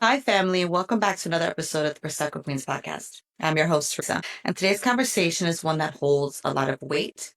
Hi, family. Welcome back to another episode of the Prosecco Queens podcast. I'm your host, Teresa, and today's conversation is one that holds a lot of weight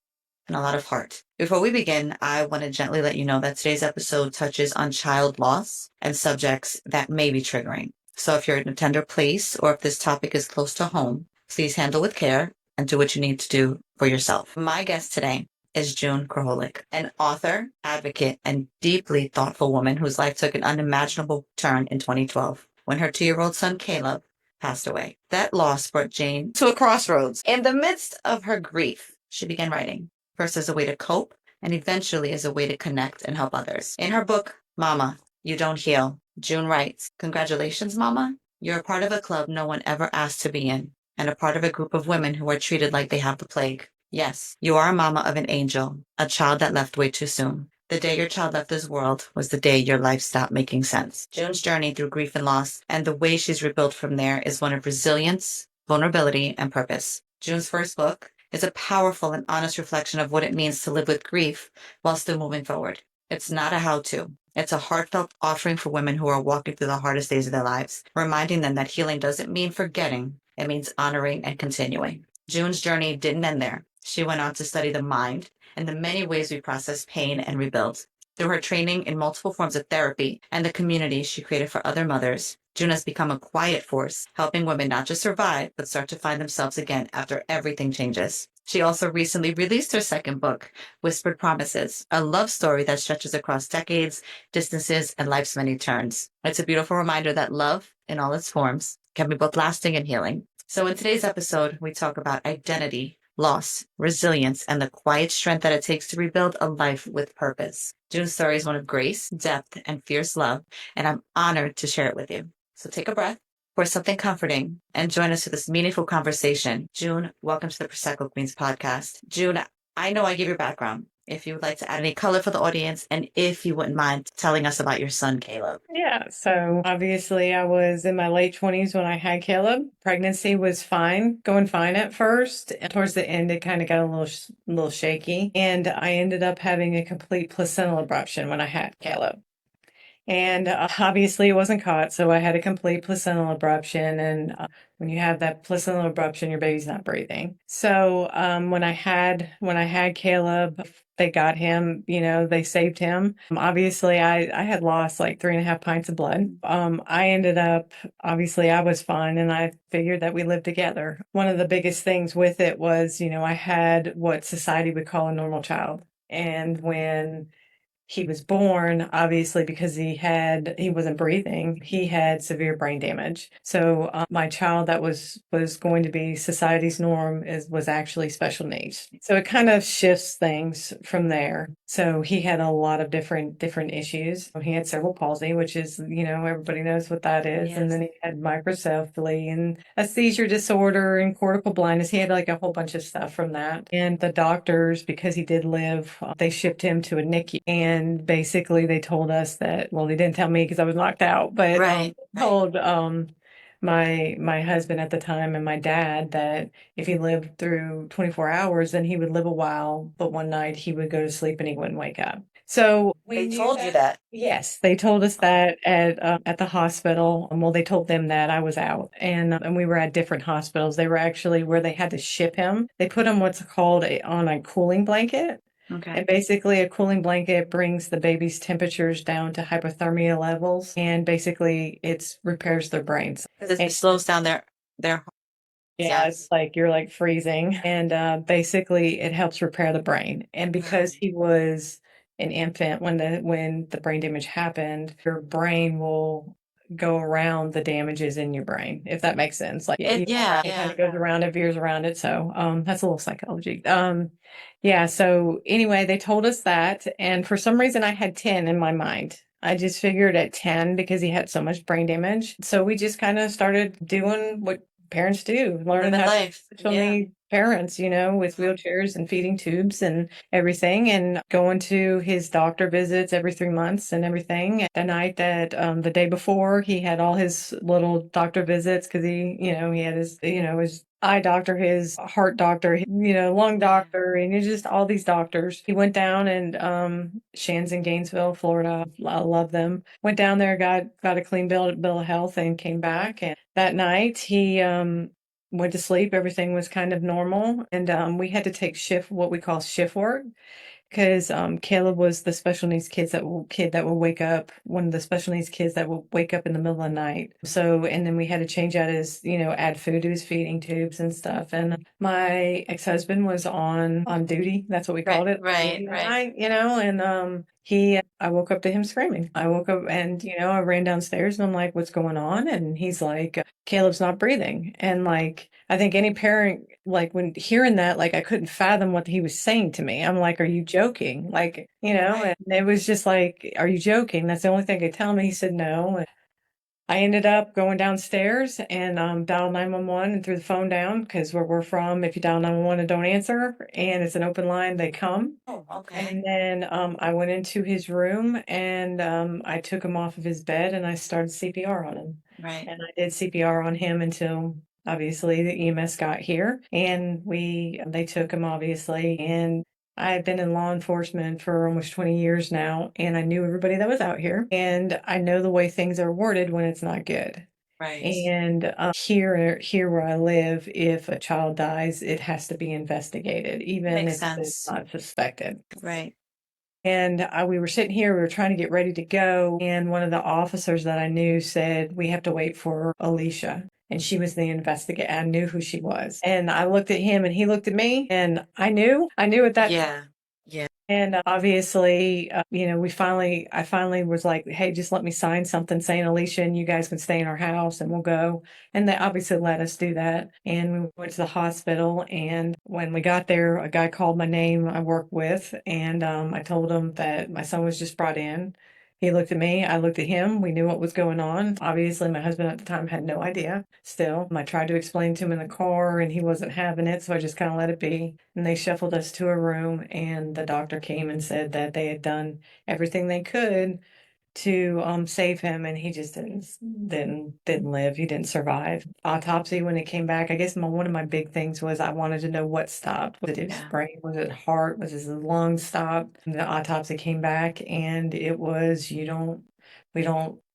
and a lot of heart. Before we begin, I want to gently let you know that today's episode touches on child loss and subjects that may be triggering. So if you're in a tender place or if this topic is close to home, please handle with care and do what you need to do for yourself. My guest today is June Kroholik, an author, advocate, and deeply thoughtful woman whose life took an unimaginable turn in 2012 when her 2-year-old son Caleb passed away. That loss brought Jane to a crossroads. In the midst of her grief, she began writing, first as a way to cope and eventually as a way to connect and help others. In her book, Mama, You Don't Heal, June writes, "Congratulations, Mama. You're a part of a club no one ever asked to be in, and a part of a group of women who are treated like they have the plague. Yes, you are a mama of an angel, a child that left way too soon. The day your child left this world was the day your life stopped making sense." June's journey through grief and loss and the way she's rebuilt from there is one of resilience, vulnerability, and purpose. June's first book is a powerful and honest reflection of what it means to live with grief while still moving forward. It's not a how-to. It's a heartfelt offering for women who are walking through the hardest days of their lives, reminding them that healing doesn't mean forgetting, it means honoring and continuing. June's journey didn't end there. She went on to study the mind and the many ways we process pain and rebuild. Through her training in multiple forms of therapy and the community she created for other mothers, June has become a quiet force, helping women not just survive, but start to find themselves again after everything changes. She also recently released her second book, Whispered Promises, a love story that stretches across decades, distances, and life's many turns. It's a beautiful reminder that love, in all its forms, can be both lasting and healing. So in today's episode, we talk about identity, loss, resilience, and the quiet strength that it takes to rebuild a life with purpose. June's story is one of grace, depth, and fierce love, and I'm honored to share it with you. So take a breath, pour something comforting, and join us for this meaningful conversation. June, welcome to the Prosecco Queens podcast. June, I know I gave your background. If you would like to add any color for the audience, and if you wouldn't mind telling us about your son, Caleb. Yeah, so obviously I was in my late 20s when I had Caleb. Pregnancy was fine, going fine at first. And towards the end, it kind of got a little shaky. And I ended up having a complete placental abruption when I had Caleb. And obviously it wasn't caught, so I had a complete placental abruption. And when you have that placental abruption, your baby's not breathing. So when I had Caleb, they got him. They saved him. Obviously, I had lost like 3.5 pints of blood. I ended up obviously I was fine, and I figured that we lived together. One of the biggest things with it was, I had what society would call a normal child, and when he was born, obviously, because he wasn't breathing, he had severe brain damage. So my child that was going to be society's norm was actually special needs. So it kind of shifts things from there. So he had a lot of different issues. He had cerebral palsy, which is, everybody knows what that is. Yes. And then he had microcephaly and a seizure disorder and cortical blindness. He had like a whole bunch of stuff from that. And the doctors, because he did live, they shipped him to a NICU. And basically they told us that, well, they didn't tell me because I was knocked out, but Right. told my husband at the time and my dad that if he lived through 24 hours, then he would live a while, but one night he would go to sleep and he wouldn't wake up. So They told you that. Yes, they told us that at the hospital. Well, they told them that I was out, and we were at different hospitals. They were actually where they had to ship him. They put him what's called on a cooling blanket. Okay. And basically, a cooling blanket brings the baby's temperatures down to hypothermia levels, and basically, it repairs their brains. It slows down their Yeah, it's like you're like freezing, and basically, it helps repair the brain. And because he was an infant when the brain damage happened, your brain will go around the damages in your brain, if that makes sense. Like It, yeah, it kind yeah. of goes around, it veers around it. So that's a little psychology. Yeah. So anyway, they told us that, and for some reason, I had 10 in my mind. I just figured at 10 because he had so much brain damage. So we just kind of started doing what parents do, learning Living how to life. special Yeah. need parents, with wheelchairs and feeding tubes and everything, and going to his doctor visits every 3 months and everything. The night that the day before, he had all his little doctor visits because he had his eye doctor, his heart doctor, lung Yeah. doctor, and it's just all these doctors. He went down and Shan's in Gainesville, Florida. I love them. Went down there, got a clean bill of health, and came back. And that night he went to sleep. Everything was kind of normal, and we had to take what we call shift work. Because Caleb was the special needs kid that will wake up, one of the special needs kids that will wake up in the middle of the night. So, and then we had to change out add food to his feeding tubes and stuff. And my ex-husband was on duty. That's what we Right, called it, right, duty that right, night, and I woke up to him screaming. I woke up and, I ran downstairs and I'm like, what's going on? And he's like, Caleb's not breathing. And like, I think any parent, like when hearing that, like I couldn't fathom what he was saying to me. I'm like, are you joking? Like, right, and it was just like, are you joking? That's the only thing he could tell me. He said no. I ended up going downstairs and dialed 911 and threw the phone down because where we're from, if you dial 911 and don't answer and it's an open line, they come. oh, okay, And then I went into his room and I took him off of his bed and I started CPR on him. right, And I did CPR on him until obviously the EMS got here and they took him obviously. And I've been in law enforcement for almost 20 years now, and I knew everybody that was out here, and I know the way things are worded when it's not good. right. And here where I live, if a child dies, it has to be investigated, even Makes if it's sense. not suspected. Right. And we were sitting here, we were trying to get ready to go. And one of the officers that I knew said, we have to wait for Alicia. And she was the investigator. I knew who she was. And I looked at him and he looked at me and I knew at that Yeah. Yeah. and obviously, I finally was like, hey, just let me sign something saying Alicia and you guys can stay in our house and we'll go. And they obviously let us do that. And we went to the hospital. And when we got there, a guy called my name I work with. And I told him that my son was just brought in. He looked at me, I looked at him. We knew what was going on. Obviously, my husband at the time had no idea. Still, I tried to explain to him in the car and he wasn't having it, so I just kind of let it be. And they shuffled us to a room and the doctor came and said that they had done everything they could to save him and he just didn't live. He didn't survive. Autopsy when it came back, I guess one of my big things was I wanted to know what stopped. Was it his Yeah. brain? Was it heart? Was his lungs stopped? And the autopsy came back and it was we don't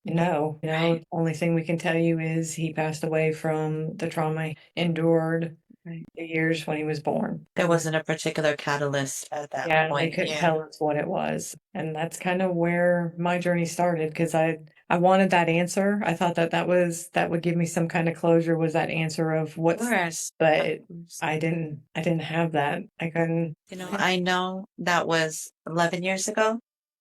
know. Right. Only thing we can tell you is he passed away from the trauma he endured Right. the years when he was born. There wasn't a particular catalyst at that Yeah, they point. couldn't Yeah. tell us what it was. And that's kind of where my journey started because I wanted that answer. I thought that would give me some kind of closure was that answer of Of what's, course. Of but course. I didn't have that. I couldn't. I know that was 11 years ago.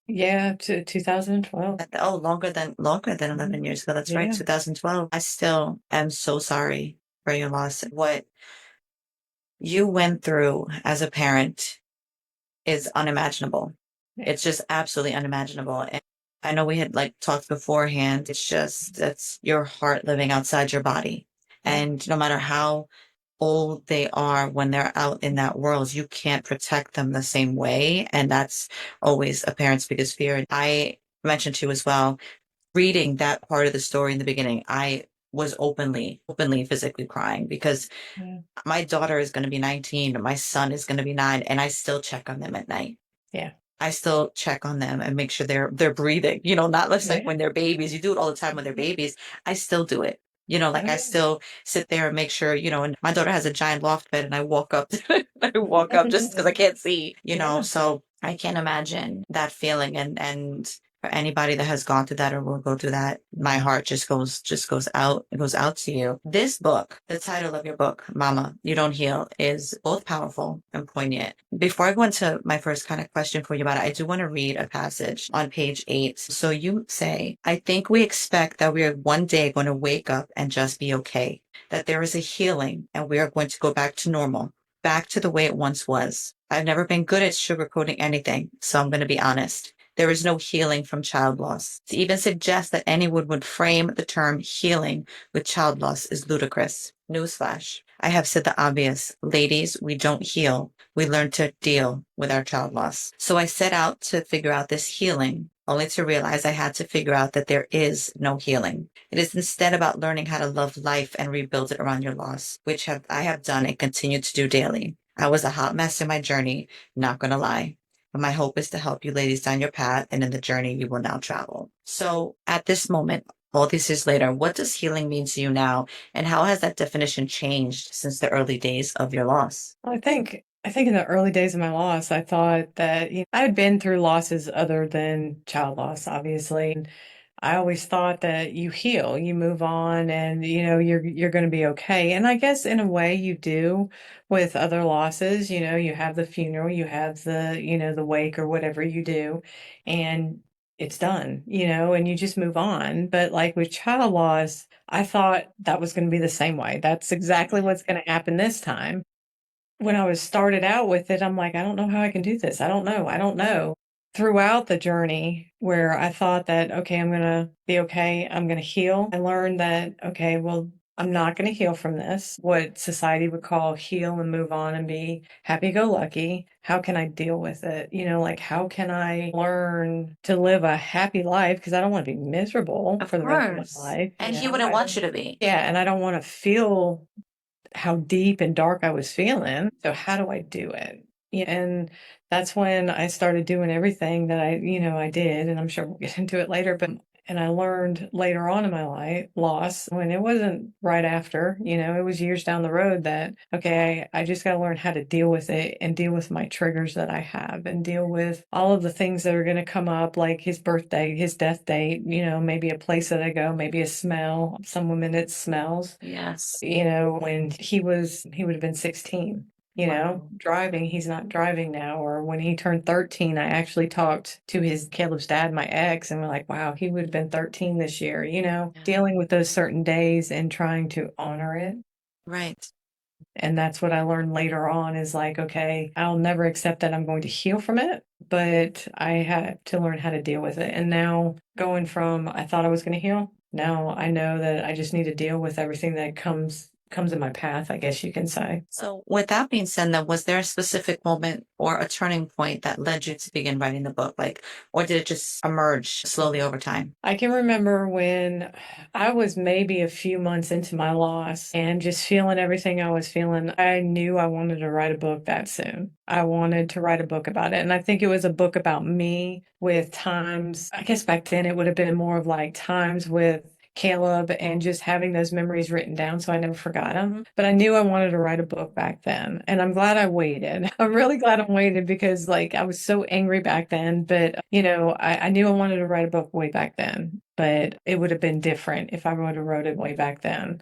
Yeah, to 2012. Oh, longer than Mhm. 11 years ago. That's right, Yeah. 2012. I still am so sorry for your loss. What you went through as a parent is unimaginable. Yeah. It's just absolutely unimaginable. And I know we had like talked beforehand. That's your heart living outside your body. Yeah. And no matter how old they are when they're out in that world, you can't protect them the same way. And that's always a parent's biggest fear. I mentioned to you as well, reading that part of the story in the beginning, I was openly physically crying because Yeah. my daughter is going to be 19, my son is going to be 9, and I still check on them at night. Yeah. I still check on them and make sure they're breathing, not just like Yeah. when they're babies. You do it all the time when they're babies. I still do it. Like Oh, I still sit there and make sure, and my daughter has a giant loft bed and I walk up, I walk up just because I can't see, yeah. so I can't imagine that feeling. And for anybody that has gone through that or will go through that, my heart just goes out. It goes out to you. This book, the title of your book, Mama, You Don't Heal, is both powerful and poignant. Before I go into my first kind of question for you about it, I do want to read a passage on page 8. So you say, I think we expect that we are one day going to wake up and just be okay, that there is a healing and we are going to go back to normal, back to the way it once was. I've never been good at sugarcoating anything, so I'm going to be honest. There is no healing from child loss. To even suggest that anyone would frame the term healing with child loss is ludicrous. Newsflash. I have said the obvious. Ladies, we don't heal. We learn to deal with our child loss. So I set out to figure out this healing only to realize I had to figure out that there is no healing. It is instead about learning how to love life and rebuild it around your loss, which I have done and continue to do daily. I was a hot mess in my journey, not gonna lie. But my hope is to help you ladies down your path and in the journey you will now travel. So at this moment, all these years later, what does healing mean to you now? And how has that definition changed since the early days of your loss? I think in the early days of my loss, I thought that I had been through losses other than child loss, obviously. And I always thought that you heal, you move on, and you're going to be okay. And I guess in a way you do with other losses. You have the funeral, you have the wake or whatever you do, and it's done. And you just move on. But like with child loss, I thought that was going to be the same way. That's exactly what's going to happen this time. When I was started out with it, I'm like, I don't know how I can do this. I don't know. I don't know. Throughout the journey where I thought that, okay, I'm going to be okay. I'm going to heal. I learned that, okay, well, I'm not going to heal from this. What society would call heal and move on and be happy go lucky. How can I deal with it? Like, how can I learn to live a happy life? Because I don't want to be miserable Of for the rest of my course. life. And he wouldn't want you to be. Yeah. And I don't want to feel how deep and dark I was feeling. So how do I do it? Yeah, and that's when I started doing everything that I did, and I'm sure we'll get into it later, but and I learned later on in my life loss when it wasn't right after, it was years down the road that okay, I just got to learn how to deal with it and deal with my triggers that I have and deal with all of the things that are going to come up like his birthday, his death date, maybe a place that I go, maybe a smell. Some women it smells, Yes. when he would have been 16, Wow. driving, he's not driving now. Or when he turned 13, I actually talked to his Caleb's dad, my ex, and we're like, wow, he would have been 13 this year, Yeah. dealing with those certain days and trying to honor it. Right. And that's what I learned later on is like, okay, I'll never accept that I'm going to heal from it, but I had to learn how to deal with it. And now going from I thought I was going to heal, now I know that I just need to deal with everything that comes in my path, I guess you can say. So, with that being said, then, was there a specific moment or a turning point that led you to begin writing the book? Like, or did it just emerge slowly over time? I can remember when I was maybe a few months into my loss and just feeling everything I was feeling. I knew I wanted to write a book that soon. I wanted to write a book about it. And I think it was a book about me with times, I guess back then it would have been more of like times with Caleb and just having those memories written down so I never forgot them. But I knew I wanted to write a book back then. And I'm glad I waited. I'm really glad I waited because like I was so angry back then. But, I knew I wanted to write a book way back then. But it would have been different if I would have wrote it way back then.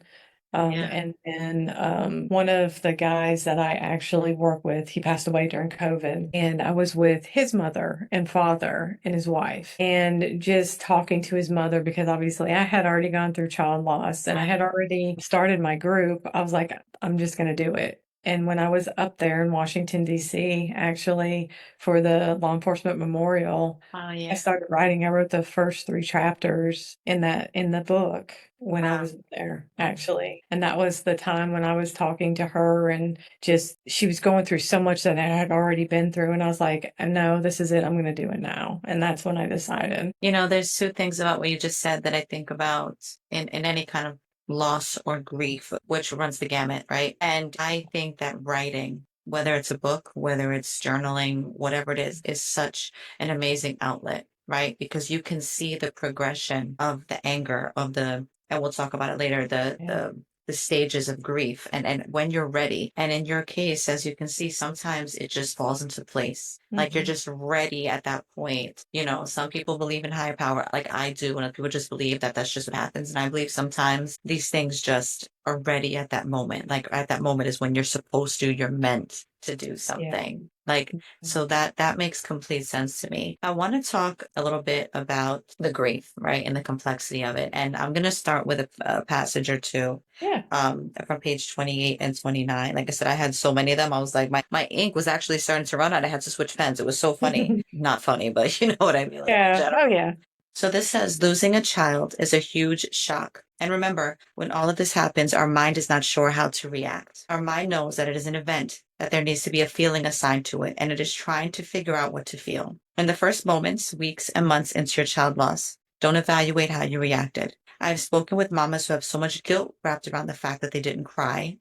Yeah. And then one of the guys that I actually work with, he passed away during COVID. And I was with his mother and father and his wife, and just talking to his mother because obviously I had already gone through child loss and I had already started my group. I was like, I'm just going to do it. And when I was up there in Washington, D.C., actually for the law enforcement memorial, Oh, I yeah. started writing. I wrote the first three chapters in the book when I Wow. was there, actually. And that was the time when I was talking to her and just she was going through so much that I had already been through. And I was like, no, this is it. I'm going to do it now. And that's when I decided. There's two things about what you just said that I think about in any kind of loss or grief, which runs the gamut, right? And I think that writing, whether it's a book, whether it's journaling, whatever it is such an amazing outlet, right? Because you can see the progression of the anger, and we'll talk about it later, Yeah. the stages of grief and when you're ready. And in your case, as you can see, sometimes it just falls into place. Like you're Hmm. just ready at that point. Some people believe in higher power, like I do, and other people just believe that that's just what happens. And I believe sometimes these things just are ready at that moment. Like at that moment is when you're meant to do Yeah. something. Like, so that makes complete sense to me. I want to talk a little bit about the grief, right, and the complexity of it. And I'm going to start with a passage or two Yeah. from page 28 and 29. Like I said, I had so many of them. I was like, my ink was actually starting to run out. I had to switch pens. It was so funny. Not funny, but you know what I mean, like in Yeah. general. Oh, yeah. So this says losing a child is a huge shock. And remember, when all of this happens, our mind is not sure how to react. Our mind knows that it is an event, that there needs to be a feeling assigned to it, and it is trying to figure out what to feel. In the first moments, weeks, and months into your child loss, don't evaluate how you reacted. I've spoken with mamas who have so much guilt wrapped around the fact that they didn't cry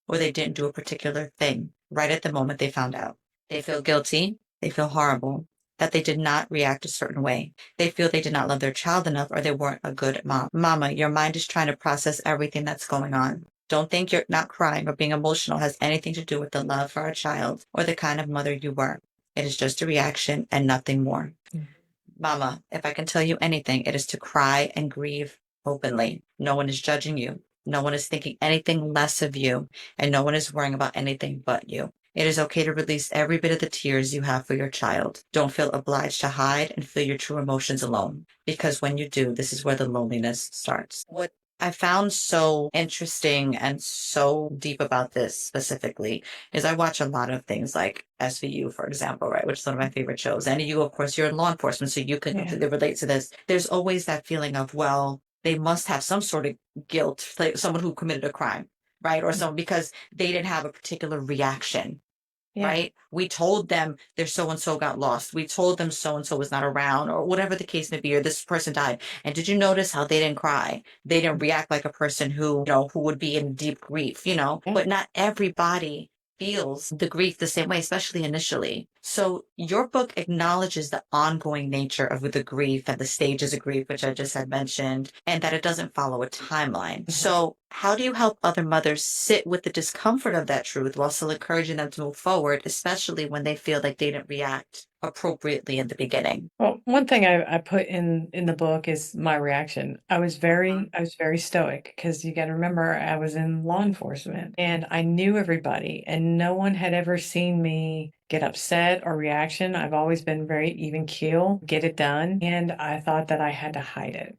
or they didn't do a particular thing right at the moment they found out. They feel guilty, they feel horrible, that they did not react a certain way. They feel they did not love their child enough or they weren't a good mom. Mama, your mind is trying to process everything that's going on. Don't think you're not crying or being emotional has anything to do with the love for our child or the kind of mother you were. It is just a reaction and nothing more. Mama, if I can tell you anything, it is to cry and grieve openly. No one is judging you. No one is thinking anything less of you, and no one is worrying about anything but you. It is okay to release every bit of the tears you have for your child. Don't feel obliged to hide and feel your true emotions alone, because when you do, this is where the loneliness starts. What I found so interesting and so deep about this specifically is I watch a lot of things like SVU, for example, right, which is one of my favorite shows. And you, of course, you're in law enforcement, so you can Yeah. completely relate to this. There's always that feeling of, well, they must have some sort of guilt, like someone who committed a crime, right? Or someone because they didn't have a particular reaction, Yeah. right? We told them their so and so got lost. We told them so and so was not around, or whatever the case may be, or this person died. And did you notice how they didn't cry? They didn't react like a person who, who would be in deep grief, Yeah. but not everybody feels the grief the same way, especially initially. So your book acknowledges the ongoing nature of the grief and the stages of grief, which I just had mentioned, and that it doesn't follow a timeline. So how do you help other mothers sit with the discomfort of that truth while still encouraging them to move forward, especially when they feel like they didn't react appropriately in the beginning? Well, one thing I put in the book is my reaction. I was very stoic because you got to remember I was in law enforcement and I knew everybody and no one had ever seen me get upset or reaction. I've always been very even keel, get it done, and I thought that I had to hide it.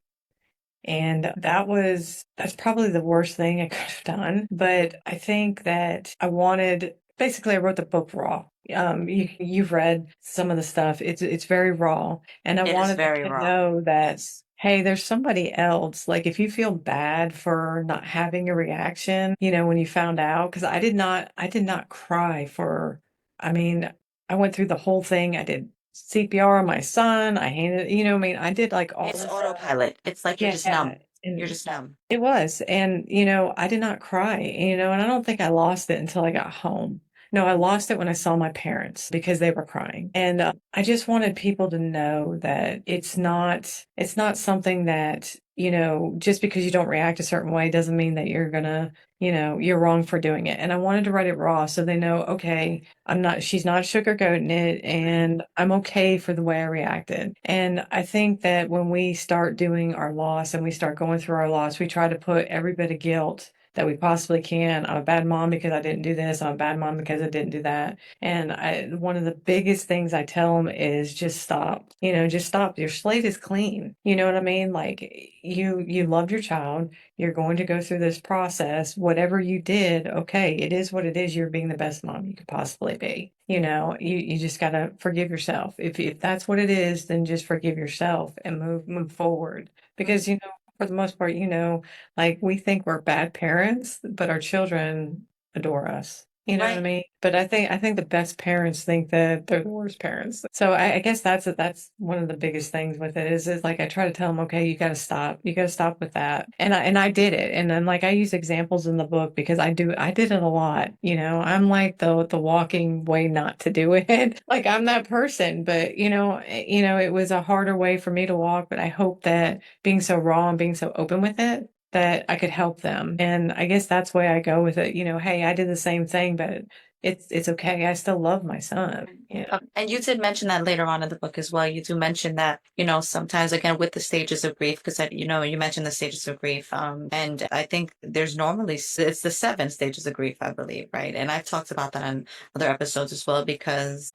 And that's probably the worst thing I could have done. But I think that basically I wrote the book raw. You've read some of the stuff. It's very raw. And I It is wanted them very to raw. know that, Yes. hey, there's somebody else. Like if you feel bad for not having a reaction, when you found out, because I did not cry I mean, I went through the whole thing. I did CPR on my son. I handed, I did like all It's this stuff. autopilot. It's like you're just Yeah, numb. You're and just numb. it was, and, I did not cry, and I don't think I lost it until I got home. No, I lost it when I saw my parents because they were crying, and, I just wanted people to know that it's not something that, just because you don't react a certain way doesn't mean that you're gonna, you're wrong for doing it, and I wanted to write it raw so they know, okay, she's not sugarcoating it, and I'm okay for the way I reacted. And I think that when we start doing our loss and we start going through our loss, we try to put every bit of guilt that we possibly can. I'm a bad mom because I didn't do this. I'm a bad mom because I didn't do that. And one of the biggest things I tell them is just stop. Just stop. Your slate is clean. You know what I mean? Like you loved your child. You're going to go through this process. Whatever you did, okay, it is what it is. You're being the best mom you could possibly be. You just gotta forgive yourself. If that's what it is, then just forgive yourself and move forward. Because for the most part, like we think we're bad parents, but our children adore us. You know what I Right. mean? But I think the best parents think that they're the worst parents. So I guess that's one of the biggest things with it is like I try to tell them, okay, you got to stop. You got to stop with that. And I did it. And then like I use examples in the book because I did it a lot. I'm like the walking way not to do it. Like I'm that person, but it was a harder way for me to walk. But I hope that being so raw and being so open with it that I could help them. And I guess that's why I go with it. Hey, I did the same thing, but it's okay. I still love my son. And you did mention that later on in the book as well. You do mention that, sometimes again with the stages of grief, because you mentioned the stages of grief. And I think there's normally it's the seven stages of grief, I believe, right? And I've talked about that on other episodes as well because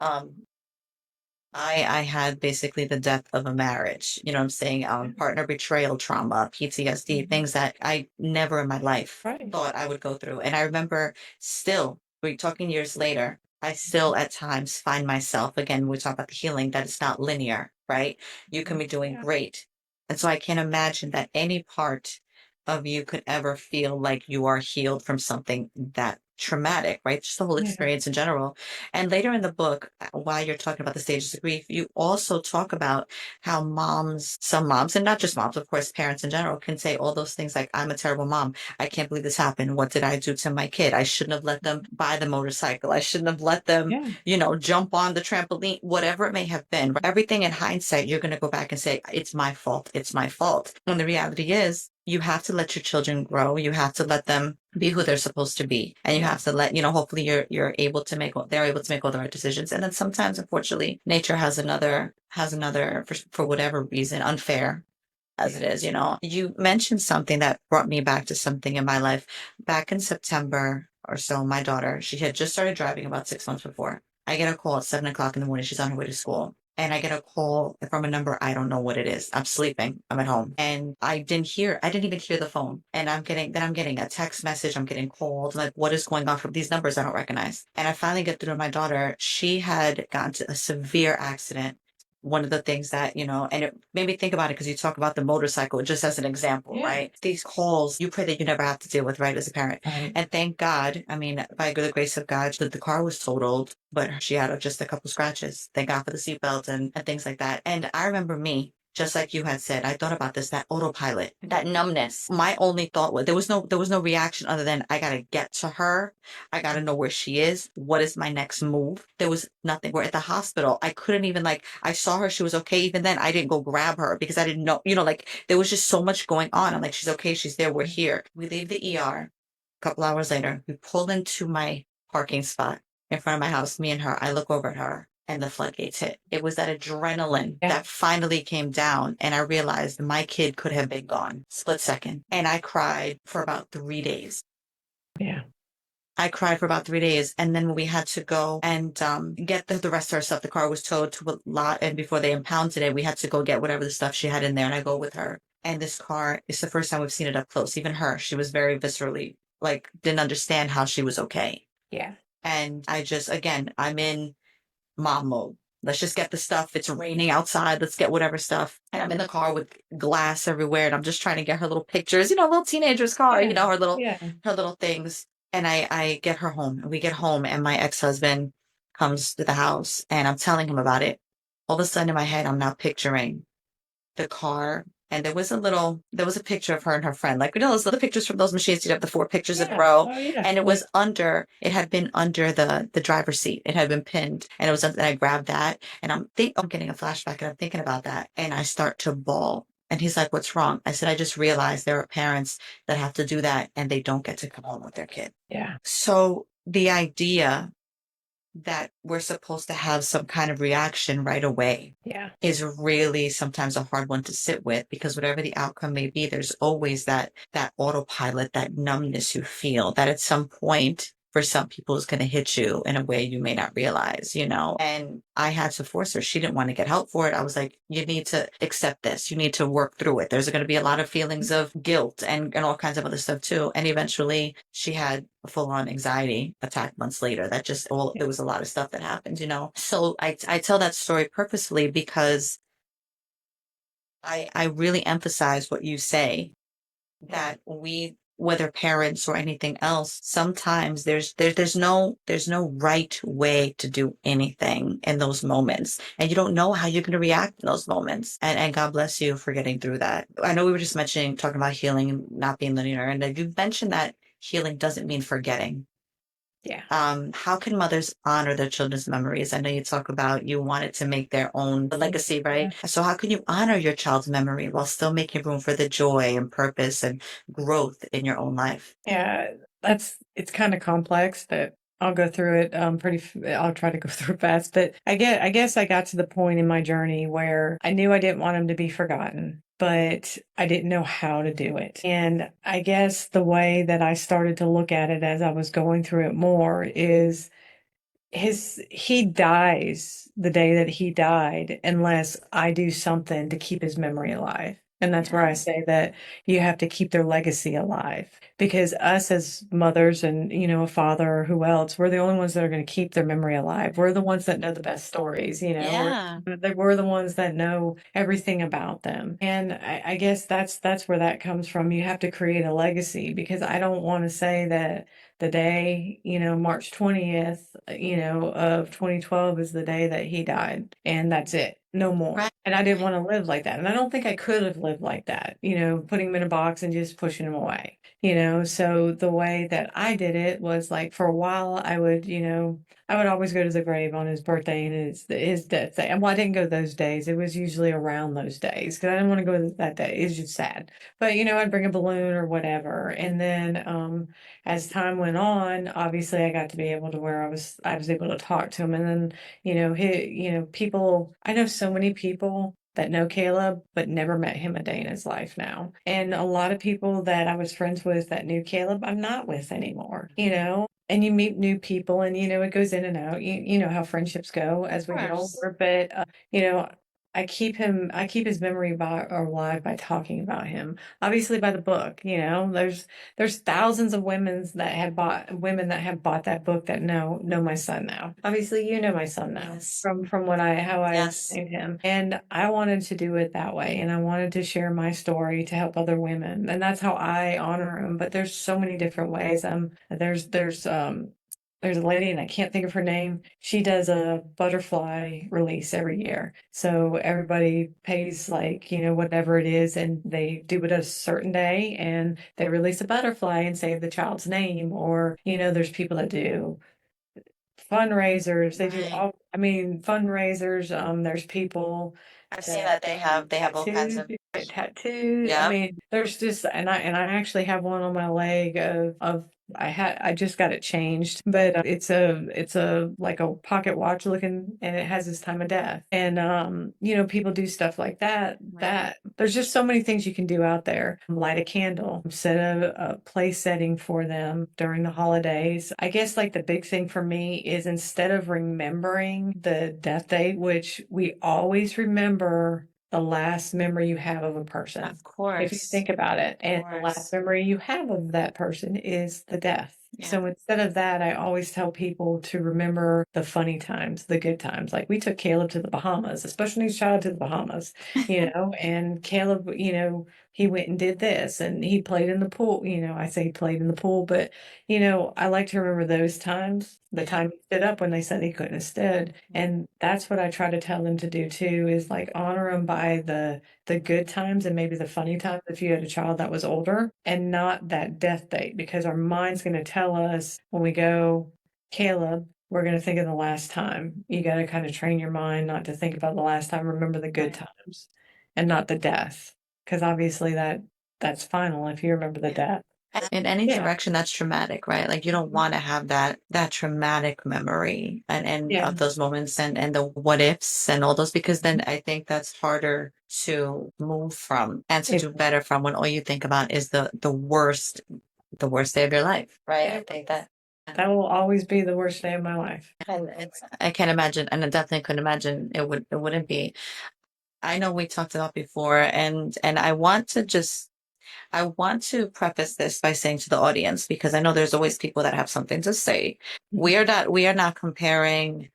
I had basically the death of a marriage, you know what I'm saying? Partner betrayal trauma, PTSD, Mhm. things that I never in my life Right. thought I would go through. And I remember still, we're talking years later, I still at times find myself, again, we talk about the healing, that it's not linear, right? You can be doing Yeah. great. And so I can't imagine that any part of you could ever feel like you are healed from something that traumatic, right? Just the whole Yeah. experience in general. And later in the book, while you're talking about the stages of grief, you also talk about how moms, some moms, and not just moms, of course, parents in general, can say all those things like, I'm a terrible mom. I can't believe this happened. What did I do to my kid? I shouldn't have let them buy the motorcycle. I shouldn't have let them, Yeah. jump on the trampoline, whatever it may have been. Everything in hindsight, you're going to go back and say, it's my fault. It's my fault. When the reality is, you have to let your children grow. You have to let them be who they're supposed to be. And you have to let, hopefully you're able to they're able to make all the right decisions. And then sometimes, unfortunately, nature has another, for whatever reason, unfair as it is. You mentioned something that brought me back to something in my life. Back in September or so, my daughter, she had just started driving about 6 months before. I get a call at 7 o'clock in the morning. She's on her way to school. And I get a call from a number. I don't know what it is. I'm sleeping. I'm at home. And I didn't even hear the phone. And I'm getting a text message. I'm getting called. Like, what is going on from these numbers I don't recognize? And I finally get through to my daughter. She had gotten to a severe accident. One of the things that, and it made me think about it because you talk about the motorcycle just as an example, Yeah. right? These calls you pray that you never have to deal with, right, as a parent. Right. And thank God, I mean, by the grace of God, the car was totaled, but she had just a couple scratches. Thank God for the seatbelt and things like that. And I remember me, just like you had said, I thought about this, that autopilot, that numbness. My only thought was there was no reaction other than I gotta get to her. I gotta know where she is. What is my next move? There was nothing. We're at the hospital. I couldn't even I saw her. She was okay. Even then, I didn't go grab her because I didn't know, there was just so much going on. I'm like, she's okay. She's there. We're here. We leave the ER. A couple hours later, we pull into my parking spot in front of my house, me and her. I look over at her and the floodgates hit. It was that adrenaline Yeah. that finally came down. And I realized my kid could have been gone split second. And I cried for about 3 days. Yeah. I cried for about 3 days. And then we had to go and get the rest of our stuff. The car was towed to a lot. And before they impounded it, we had to go get whatever the stuff she had in there. And I go with her. And this car is the first time we've seen it up close. Even her, she was very viscerally, didn't understand how she was okay. Yeah. And I just, again, I'm in mom mode. Let's just get the stuff. It's raining outside. Let's get whatever stuff. And I'm in the car with glass everywhere. And I'm just trying to get her little pictures, little teenager's car, Yeah. her little Yeah. her little things. And I get her home. And we get home and my ex-husband comes to the house and I'm telling him about it. All of a sudden in my head, I'm now picturing the car. And there was a picture of her and her friend. Those little pictures from those machines, you'd have the four pictures in a Yeah. row. Oh, yeah. And it had been under the driver's seat. It had been pinned. And and I grabbed that and I'm getting a flashback and I'm thinking about that. And I start to bawl. And he's like, what's wrong? I said, I just realized there are parents that have to do that and they don't get to come home with their kid. Yeah. So the idea that we're supposed to have some kind of reaction right away Yeah. is really sometimes a hard one to sit with because whatever the outcome may be, there's always that autopilot, that numbness you feel that at some point for some people is going to hit you in a way you may not realize. And I had to force her. She didn't want to get help for it. I was like, you need to accept this. You need to work through it. There's going to be a lot of feelings of guilt and all kinds of other stuff too. And eventually she had a full-on anxiety attack months later. There was a lot of stuff that happened. So I tell that story purposefully because I really emphasize what you say that whether parents or anything else, sometimes there's no right way to do anything in those moments. And you don't know how you're going to react in those moments. And God bless you for getting through that. I know we were just talking about healing and not being linear. And you mentioned that healing doesn't mean forgetting. Yeah. How can mothers honor their children's memories? I know you talk about you wanted to make their own legacy, right? So how can you honor your child's memory while still making room for the joy and purpose and growth in your own life? Yeah. It's kind of complex, but I'll go through it I'll try to go through it fast, but I guess I got to the point in my journey where I knew I didn't want him to be forgotten, but I didn't know how to do it. And I guess the way that I started to look at it as I was going through it more is he dies the day that he died unless I do something to keep his memory alive. And that's where I Yeah. say that you have to keep their legacy alive because us as mothers and, a father or who else, we're the only ones that are going to keep their memory alive. We're the ones that know the best stories, Yeah. we're the ones that know everything about them. And I guess that's where that comes from. You have to create a legacy because I don't want to say that the day, March 20th, of 2012 is the day that he died and that's it. No more. Right. And I didn't want to live like that. And I don't think I could have lived like that, putting him in a box and just pushing him away, So the way that I did it was like for a while, I would always go to the grave on his birthday and his death day. And well, I didn't go those days. It was usually around those days because I didn't want to go that day. It's just sad. But, I'd bring a balloon or whatever. And then, as time went on, obviously I got to be able to where I was able to talk to him. And then, people, I know so many people that know Caleb, but never met him a day in his life now. And a lot of people that I was friends with that knew Caleb, I'm not with anymore, And you meet new people and, it goes in and out. You know how friendships go as Of we get course. older. But, you know, I keep his memory alive by talking about him. Obviously by the book, there's thousands of women that have bought that book that know my son now. Obviously, you know my son now Yes. from how I Yes. explained him. And I wanted to do it that way. And I wanted to share my story to help other women. And that's how I honor him. But there's so many different ways. There's a lady, and I can't think of her name. She does a butterfly release every year. So everybody pays like, whatever it is, and they do it a certain day and they release a butterfly and save the child's name. Or, there's people that do fundraisers. They do Right. fundraisers. There's people I've seen that that they have all kinds tattoos, of. you get tattoos. Yep. There's just, and I actually have one on my leg of I just got it changed, but it's a like a pocket watch looking, and it has his time of death. And people do stuff like that. Right. That there's just so many things you can do out there. Light a candle, set a place setting for them during the holidays. I guess like the big thing for me is instead of remembering the death date, which we always remember the last memory you have of a person. Of If you course. think about it, Of and the last course. memory you have of that person is the death. Yeah. So instead of that, I always tell people to remember the funny times, the good times. Like we took Caleb to the Bahamas, a special needs child to the Bahamas, and Caleb, he went and did this and he played in the pool. I say he played in the pool, but I like to remember those times, the Yeah. time he stood up when they said he couldn't have stood. And that's what I try to tell them to do too, is like honor them by the good times and maybe the funny times if you had a child that was older and not that death date, because our mind's going to tell us when we go, Caleb, we're going to think of the last time. You got to kind of train your mind not to think about the last time. Remember the good Right. times and not the death. Because obviously that's final if you remember the Yeah. death. In any Yeah. direction that's traumatic, right? Like you don't want to have that traumatic memory and Yeah. of those moments and the what ifs and all those, because then I think that's harder to move from and to It, do better from when all you think about is the worst day of your life, right? I yeah. think that. That will always be the worst day of my life. And I can't imagine, and I definitely couldn't imagine it wouldn't be. I know we talked about before, and I want to preface this by saying to the audience, because I know there's always people that have something to say. We are not comparing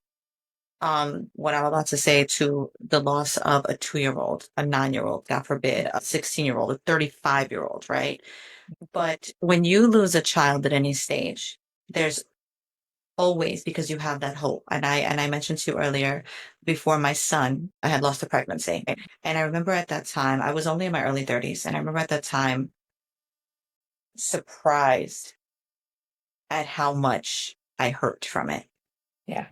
what I'm about to say to the loss of a 2-year-old, a 9-year-old, God forbid, a 16-year-old, a 35-year-old, right? But when you lose a child at any stage, there's always, because you have that hope. And I mentioned to you earlier, before my son, I had lost a pregnancy. And I remember at that time, I was only in my early 30s, and I remember at that time surprised at how much I hurt from it. Yeah.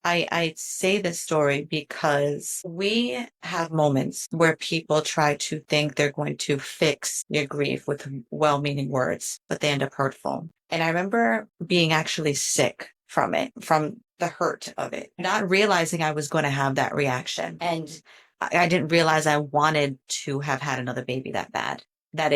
I say this story because we have moments where people try to think they're going to fix your grief with well-meaning words, but they end up hurtful. And I remember being actually sick from it, from the hurt of it, not realizing I was going to have that reaction. And I didn't realize I wanted to have had another baby that bad. That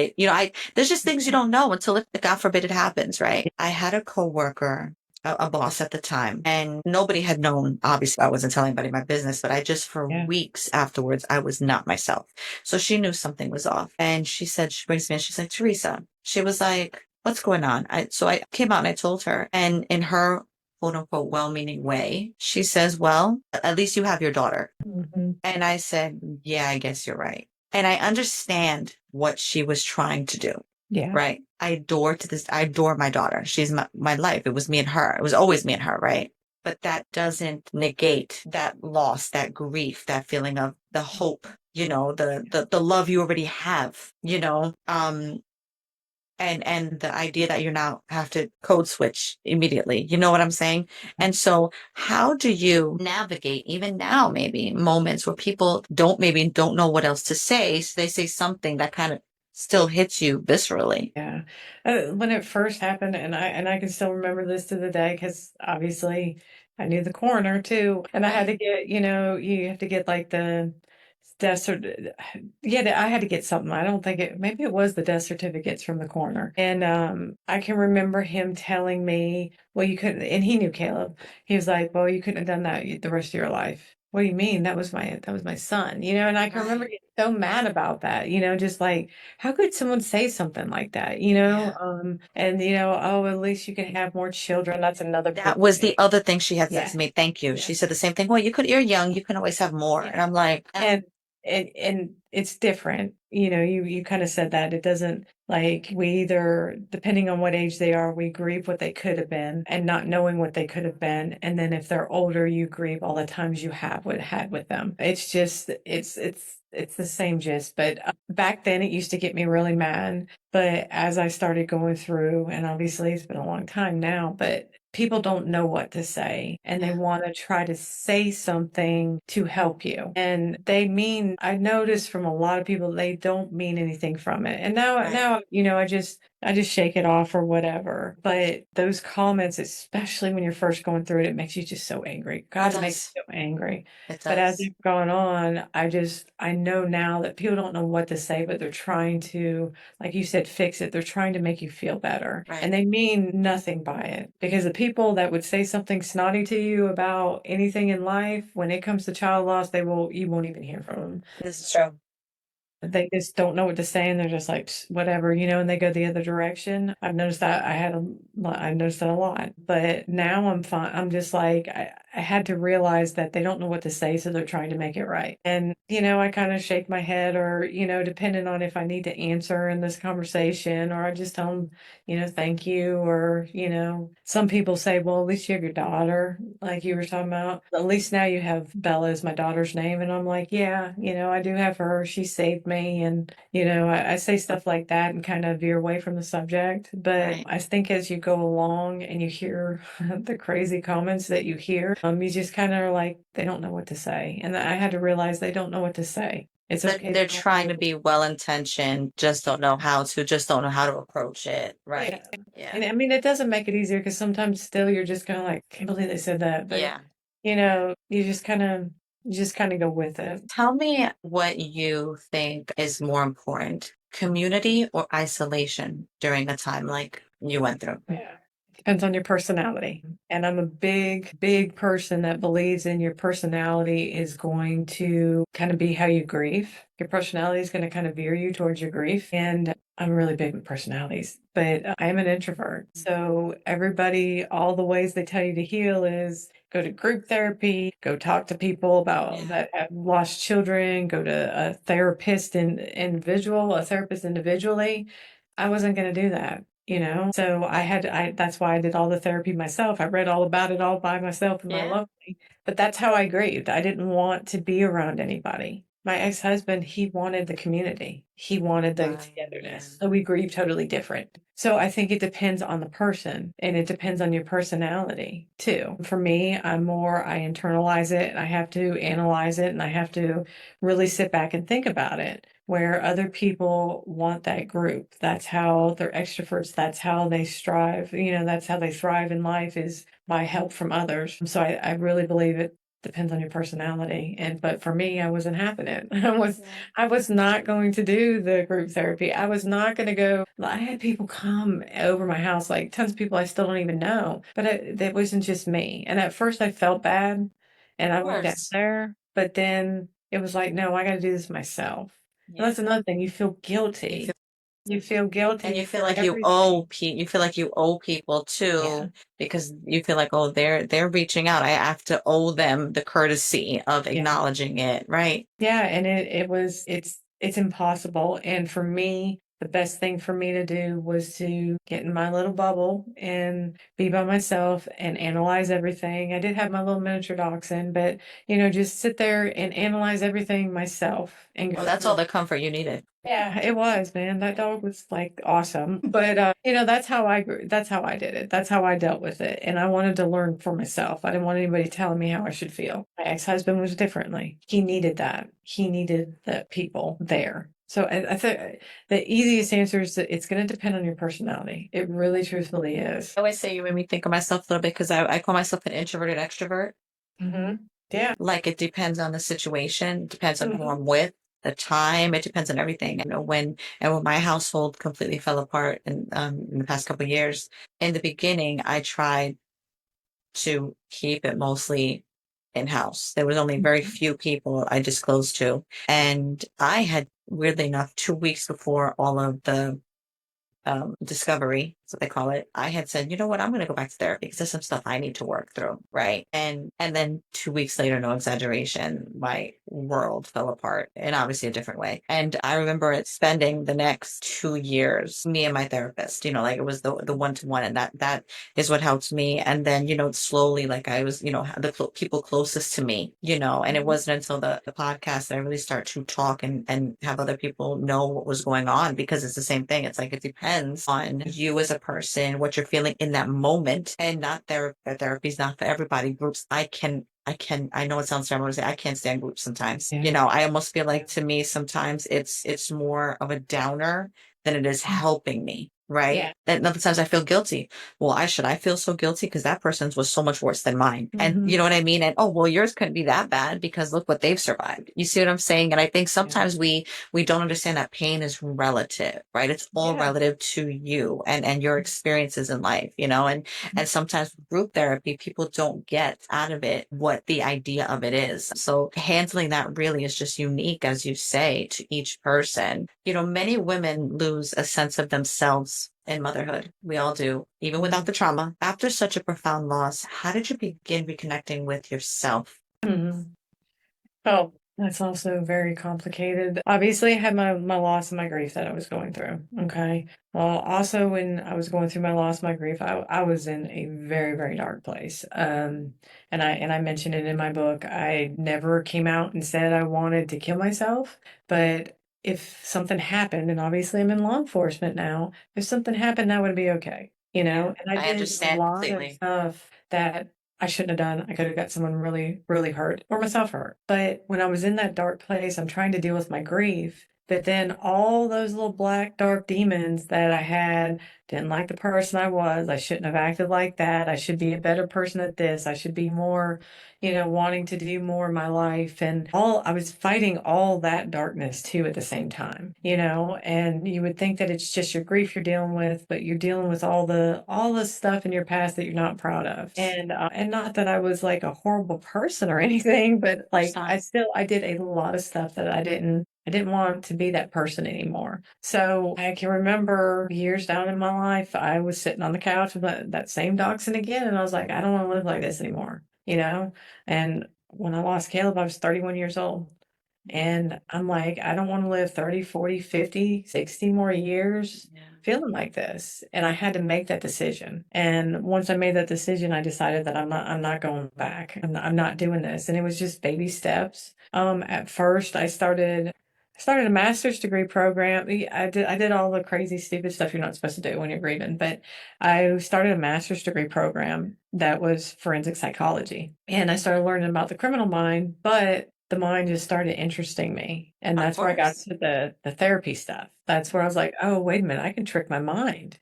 there's just things you don't know until, if God forbid, it happens, right? I had a coworker a boss at the time, and nobody had known. Obviously, I wasn't telling anybody my business, but I just for Yeah. weeks afterwards, I was not myself. So she knew something was off, and she said, she brings me in. She's like, Teresa. She was like, "What's going on?" So I came out and I told her, and in her quote unquote well-meaning way, she says, "Well, at least you have your daughter." Hmm. And I said, "Yeah, I guess you're right." And I understand what she was trying to do, Yeah. right? I adore my daughter. She's my life. It was me and her. It was always me and her, right? But that doesn't negate that loss, that grief, that feeling of the hope, the love you already have, and the idea that you now have to code switch immediately. You know what I'm saying? And so how do you navigate even now, maybe moments where people don't know what else to say? So they say something that kind of still hits you viscerally. Yeah. When it first happened, and I can still remember this to the day because obviously I knew the coroner too, and I had Right. to get, you have to get like the death cert. Yeah, I had to get something. I don't think it. Maybe it was the death certificates from the coroner, and I can remember him telling me, "Well, you couldn't," and he knew Caleb. He was like, "Well, you couldn't have done that the rest of your life." What do you mean? That was my son, and I can remember Right. getting so mad about that, just like how could someone say something like that, Yeah. And oh, at least you can have more children. That's another That big was thing. the other thing she had said Yeah, to me. Thank you. yeah, She said the same thing. Well, you're young. You can always have more. yeah. And I'm like, And it's different. You kind of said that it doesn't like we either, depending on what age they are, we grieve what they could have been and not knowing what they could have been. And then if they're older, you grieve all the times you have what had with them. It's just it's the same gist. But back then it used to get me really mad. But as I started going through, and obviously it's been a long time now, but people don't know what to say and they yeah, want to try to say something to help you. And I noticed from a lot of people, they don't mean anything from it. And right. now, I just shake it off or whatever. But those comments, especially when you're first going through it, it makes you just so angry. It God, it makes does. you so angry. It But as does. it's gone on, I know now that people don't know what to say, but they're trying to, like you said, fix it. They're trying to make you feel better. Right. And they mean nothing by it. Because the people that would say something snotty to you about anything in life, when it comes to child loss, you won't even hear from them. This is true. They just don't know what to say and they're just like whatever, and they go the other direction. I noticed that a lot. But now I'm fine. I'm just like I had to realize that they don't know what to say, so they're trying to make it right. And I kind of shake my head or, depending on if I need to answer in this conversation, or I just tell them, thank you, or, some people say, well, at least you have your daughter, like you were talking about. At least now you have Bella as my daughter's name. And I'm like, yeah, I do have her. She saved me. And, I say stuff like that and kind of veer away from the subject. But Right. I think as you go along and you hear the crazy comments that you hear, you just kind of are like, they don't know what to say. And I had to realize they don't know what to say. It's That okay. they're trying to be well intentioned, just don't know how to approach it. Yeah. Right. Yeah. And I mean, it doesn't make it easier because sometimes still you're just kind of like, can't believe they said that. But, Yeah. you just kind of go with it. Tell me what you think is more important, community or isolation during a time like you went through. Yeah. Depends on your personality. And I'm a big, big person that believes in your personality is going to kind of be how you grieve. Your personality is going to kind of veer you towards your grief. And I'm really big with personalities, but I am an introvert. So everybody, all the ways they tell you to heal is go to group therapy, go talk to people about Yeah. that have lost children, go to a therapist individually. I wasn't going to do that. So that's why I did all the therapy myself. I read all about it all by myself in my Yeah. lonely, but that's how I grieved. I didn't want to be around anybody. My ex-husband, he wanted the community. He wanted the Right. Yeah. togetherness. So we grieve totally different. So I think it depends on the person and it depends on your personality too. For me, I internalize it and I have to analyze it and I have to really sit back and think about it. Where other people want that group. That's how they're extroverts. That's how they strive. That's how they thrive in life is by help from others. So I really believe it depends on your personality. But for me, I wasn't having it. I was Yeah. I was not going to do the group therapy. I was not going to go. I had people come over my house, like tons of people I still don't even know. But that wasn't just me. And at first, I felt bad, and Of I went down course. there. But then it was like, no, I got to do this myself. And Yeah. that's another thing. You feel You feel guilty. You feel and you guilty feel for like everything. you feel like you owe people Yeah. too, because you feel like, oh, they're reaching out. I have to owe them the courtesy of Yeah. acknowledging it, right? Yeah, and it's impossible. And for me, the best thing for me to do was to get in my little bubble and be by myself and analyze everything. I did have my little miniature dachshund, but just sit there and analyze everything myself and Well, go that's all through. the comfort you needed. Yeah, it was, man. That dog was like awesome. But that's how I grew. That's how I did it. That's how I dealt with it. And I wanted to learn for myself. I didn't want anybody telling me how I should feel. My ex-husband was differently. He needed that. He needed the people there. So I think the easiest answer is that it's going to depend on your personality. It really truthfully is. I always say you made me think of myself a little bit because I call myself an introverted extrovert. Yeah. Like it depends on the situation, depends on who Mhm. I'm with, the time, it depends on everything. When my household completely fell apart in the past couple of years, in the beginning, I tried to keep it mostly in-house. There was only very Mhm. few people I disclosed to. And I had, weirdly enough, 2 weeks before all of the discovery, that's what they call it. I had said, you know what, I'm going to go back to therapy because there's some stuff I need to work through, right? And then 2 weeks later, no exaggeration, my world fell apart in obviously a different way. And I remember it spending the next 2 years, me and my therapist, like it was the one to one, and that is what helped me. And then slowly, like I was, the people closest to me, and it wasn't until the podcast that I really start to talk and have other people know what was going on, because it's the same thing. It's like it depends on you as a person, what you're feeling in that moment, and not therapy's not for everybody. Groups, I know it sounds terrible to say, I can't stand groups sometimes. Yeah. I almost feel like, to me sometimes it's more of a downer than it is helping me. Right. Yeah. That other times I feel guilty. Well, I feel so guilty because that person's was so much worse than mine. And you Mhm. know what I mean? And oh, well, yours couldn't be that bad because look what they've survived. You see what I'm saying? And I think Yeah. sometimes we don't understand that pain is relative, right? It's all Yeah. relative to you and your experiences in life, and sometimes group therapy, people don't get out of it what the idea of it is. So handling that really is just unique, as you say, to each person. Many women lose a sense of themselves in motherhood. We all do, even without the trauma. After such a profound loss, how did you begin reconnecting with yourself? Mhm. Oh, that's also very complicated. Obviously, I had my loss and my grief that I was going through. Okay. Well, also when I was going through my loss, my grief, I was in a very, very dark place. And I mentioned it in my book. I never came out and said I wanted to kill myself, but if something happened, and obviously I'm in law enforcement now, if something happened, that would be okay. Yeah, And I I did a understand lot of completely. stuff that I shouldn't have done. I could have got someone really, really hurt or myself hurt. But when I was in that dark place, I'm trying to deal with my grief. But then all those little black, dark demons that I had, didn't like the person I was. I shouldn't have acted like that. I should be a better person at this. I should be more, wanting to do more in my life. And I was fighting all that darkness too at the same time, and you would think that it's just your grief you're dealing with, but you're dealing with all the stuff in your past that you're not proud of. And not that I was like a horrible person or anything, but First like time. I did a lot of stuff that I didn't want to be that person anymore. So I can remember years down in my life, I was sitting on the couch with that same dachshund again, and I was like, I don't want to live like this anymore. And when I lost Caleb, I was 31 years old. And I'm like, I don't want to live 30, 40, 50, 60 more years Yeah. feeling like this. And I had to make that decision. And once I made that decision, I decided that I'm not going back. I'm not doing this. And it was just baby steps. At first I started a master's degree program. I did all the crazy stupid stuff you're not supposed to do when you're grieving, but I started a master's degree program that was forensic psychology. And I started learning about the criminal mind, but the mind just started interesting me. And Of that's where I got course. to the therapy stuff. That's where I was like, "Oh, wait a minute, I can trick my mind."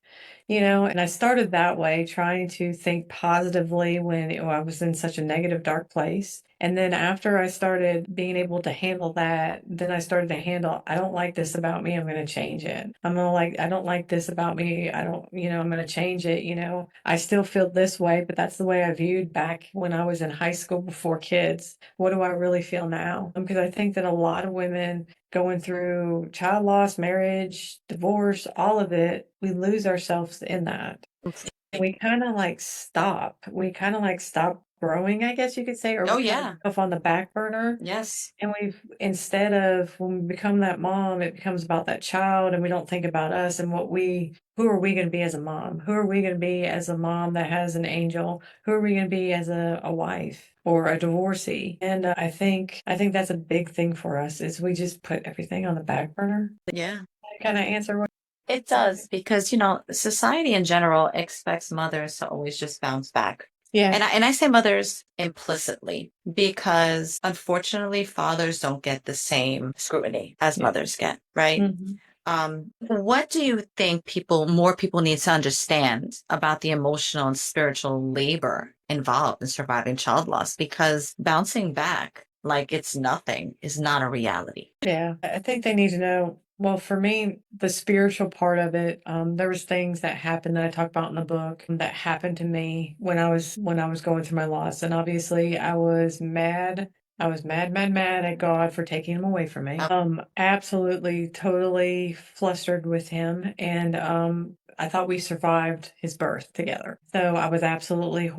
And I started that way, trying to think positively when I was in such a negative, dark place. And then after I started being able to handle that, then I started to handle, I don't like this about me. I'm going to change it. I don't like this about me. I'm going to change it. I still feel this way, but that's the way I viewed back when I was in high school before kids. What do I really feel now? Because I think that a lot of women going through child loss, marriage, divorce, all of it, we lose ourselves in that. We kind of like stop. We kind of like stop growing, I guess you could say, or Oh we kind of yeah. off on the back burner. Yes. And instead of when we become that mom, it becomes about that child, and we don't think about us and who are we going to be as a mom? Who are we going to be as a mom that has an angel? Who are we going to be as a wife or a divorcee? And I think that's a big thing for us is we just put everything on the back burner. Yeah. Kind of answer what? It does because, society in general expects mothers to always just bounce back. Yeah. And I say mothers implicitly because unfortunately fathers don't get the same scrutiny as Yeah. mothers get, right? Hmm. What do you think more people need to understand about the emotional and spiritual labor involved in surviving child loss? Because bouncing back like it's nothing is not a reality. Yeah, I think they need to know. Well, for me, the spiritual part of it, there was things that happened that I talk about in the book that happened to me when I was going through my loss, and obviously I was mad. I was mad, mad, mad at God for taking him away from me. Absolutely, totally flustered with him, and I thought we survived his birth together. So I was absolutely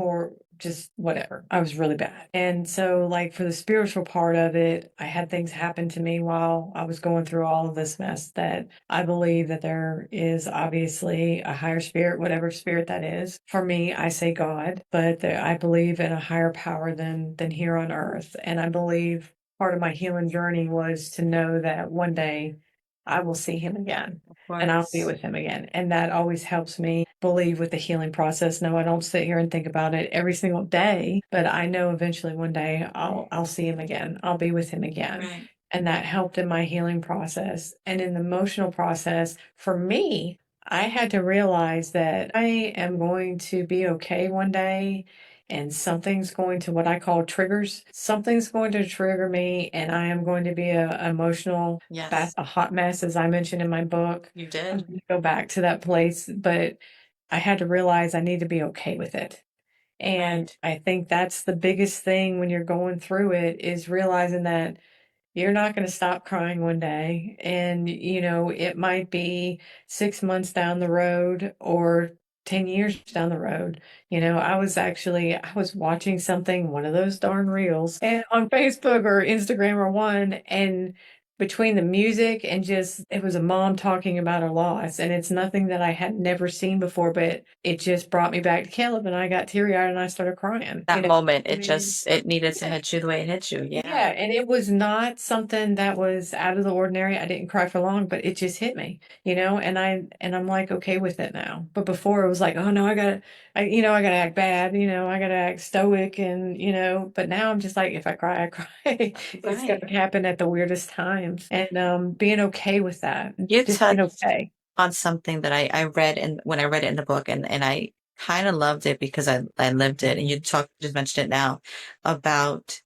just whatever. I was really bad. And so, like, for the spiritual part of it, I had things happen to me while I was going through all of this mess that I believe that there is obviously a higher spirit, whatever spirit that is. For me, I say God, but I believe in a higher power than here on earth. And I believe part of my healing journey was to know that one day I will see him again Of and I'll be course. with him again. And that always helps me believe with the healing process. No, I don't sit here and think about it every single day, but I know eventually one day I'll see him again. I'll be with him again. Right. And that helped in my healing process. And in the emotional process, for me, I had to realize that I am going to be okay one day and something's going to what I call triggers. Something's going to trigger me and I am going to be a emotional Yes, a hot mess, as I mentioned in my book. you I'm did. going to go back to that place, but I had to realize I need to be okay with it. And Right. I think that's the biggest thing when you're going through it is realizing that you're not going to stop crying one day. And, it might be 6 months down the road or 10 years down the road. I was watching something, one of those darn reels, and on Facebook or Instagram or one, and between the music and just, it was a mom talking about her loss. And it's nothing that I had never seen before, but it just brought me back to Caleb and I got teary eyed and I started crying. That moment, I mean, it needed to yeah. hit you the way it hit you. Yeah. Yeah, and it was not something that was out of the ordinary. I didn't cry for long, but it just hit me, and I'm like okay with it now. But before it was like, oh no, I gotta act bad, I gotta act stoic, and but now I'm just like, if I cry, I cry. It's Right. gonna happen at the weirdest times, and being okay with that, You just being touched okay. on something that I read and when I read it in the book and I kind of loved it because I lived it and just mentioned it now about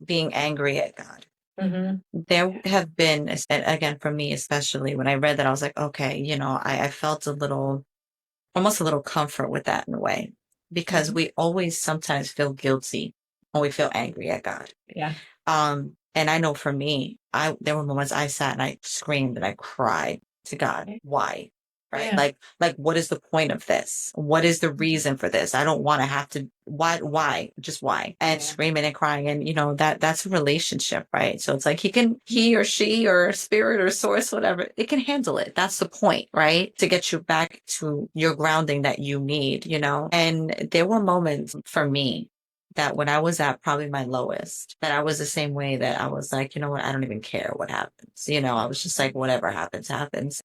being angry at God. Hmm. There have been, and again, for me, especially when I read that, I was like, okay, I felt almost a little comfort with that in a way, because Hmm. we always sometimes feel guilty when we feel angry at God. Yeah. And I know for me, there were moments I sat and I screamed and I cried to God. Why? Right? Yeah. Like, what is the point of this? What is the Mhm. reason for this? I don't want to have to, why? Just why? And Yeah. screaming and crying. And that's a relationship, right? So it's like he or she or spirit or source, whatever, it can handle it. That's the point, right? To get you back to your grounding that you need. And there were moments for me that when I was at probably my lowest, that I was the same way, that I was like, you know what, I don't even care what happens. I was just like, whatever happens, happens.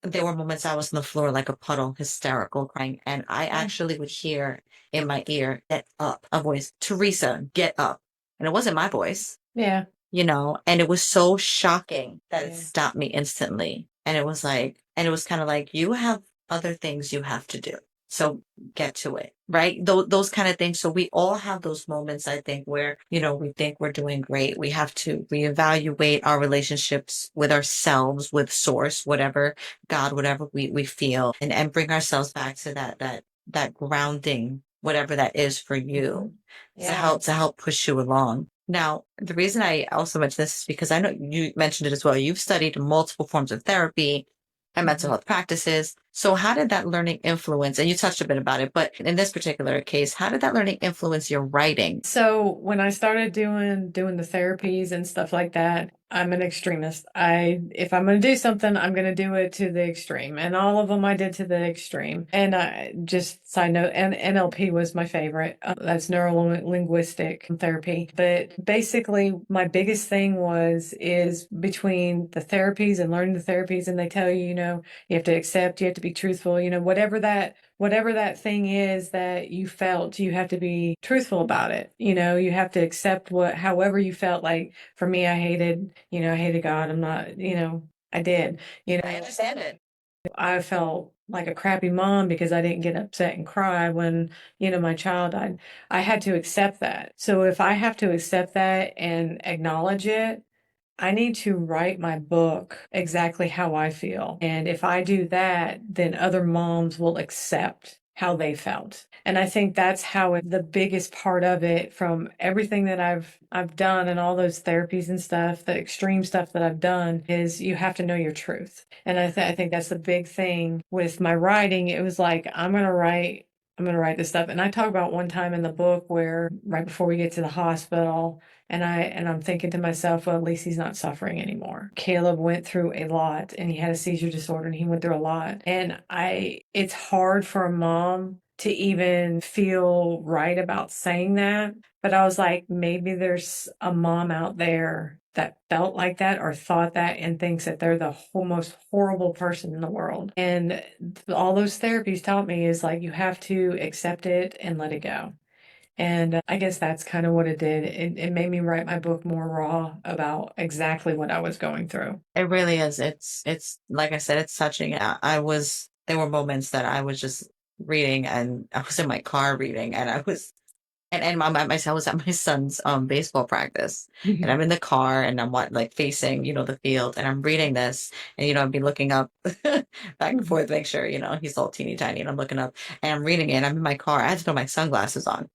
There were moments I was on the floor like a puddle, hysterical, crying. And I Yeah. actually would hear in my ear, get up, a voice, Teresa, get up. And it wasn't my voice. Yeah. and it was so shocking that it Yeah. stopped me instantly. And it was like, and it was kind of like, you have other things you have to do. So get to it, right? Those kind of things. So we all have those moments, I think, where, we think we're doing great. We have to reevaluate our relationships with ourselves, with source, whatever, God, whatever we feel, and bring ourselves back to that grounding, whatever that is for you, Yeah. to help push you along. Now, the reason I also mention this is because I know you mentioned it as well. You've studied multiple forms of therapy and mental Mhm. health practices. So how did that learning influence, and you touched a bit about it, but in this particular case, how did that learning influence your writing? So when I started doing the therapies and stuff like that, I'm an extremist. If I'm going to do something, I'm going to do it to the extreme, and all of them I did to the extreme. And I just side note, and NLP was my favorite. That's neuro linguistic therapy. But basically, my biggest thing is between the therapies and learning the therapies, and they tell you, you have to accept, you have to be truthful, whatever that thing is that you felt, you have to be truthful about it. You have to accept however you felt. Like for me, I hated God. I'm not, I did, I understand it. I felt like a crappy mom because I didn't get upset and cry when, my child died. I had to accept that. So if I have to accept that and acknowledge it, I need to write my book exactly how I feel. And if I do that, then other moms will accept how they felt. And I think that's how the biggest part of it from everything that I've done and all those therapies and stuff, the extreme stuff that I've done is you have to know your truth. And I think that's the big thing with my writing. It was like, I'm going to write this stuff. And I talk about one time in the book where right before we get to the hospital, I'm thinking to myself, well, at least he's not suffering anymore. Caleb went through a lot and he had a seizure disorder and he went through a lot. And it's hard for a mom to even feel right about saying that. But I was like, maybe there's a mom out there that felt like that or thought that and thinks that they're the most horrible person in the world. And all those therapies taught me is like, you have to accept it and let it go. And I guess that's kind of what it did. It made me write my book more raw about exactly what I was going through. It really is. It's like I said, it's touching. There were moments that I was just reading, and I was in my car reading, and I was, and my son was at my son's baseball practice, and I'm in the car and I'm like facing, the field, and I'm reading this, and I'd be looking up back and forth to make sure, he's all teeny tiny, and I'm looking up and I'm reading it, and I'm in my car. I had to throw my sunglasses on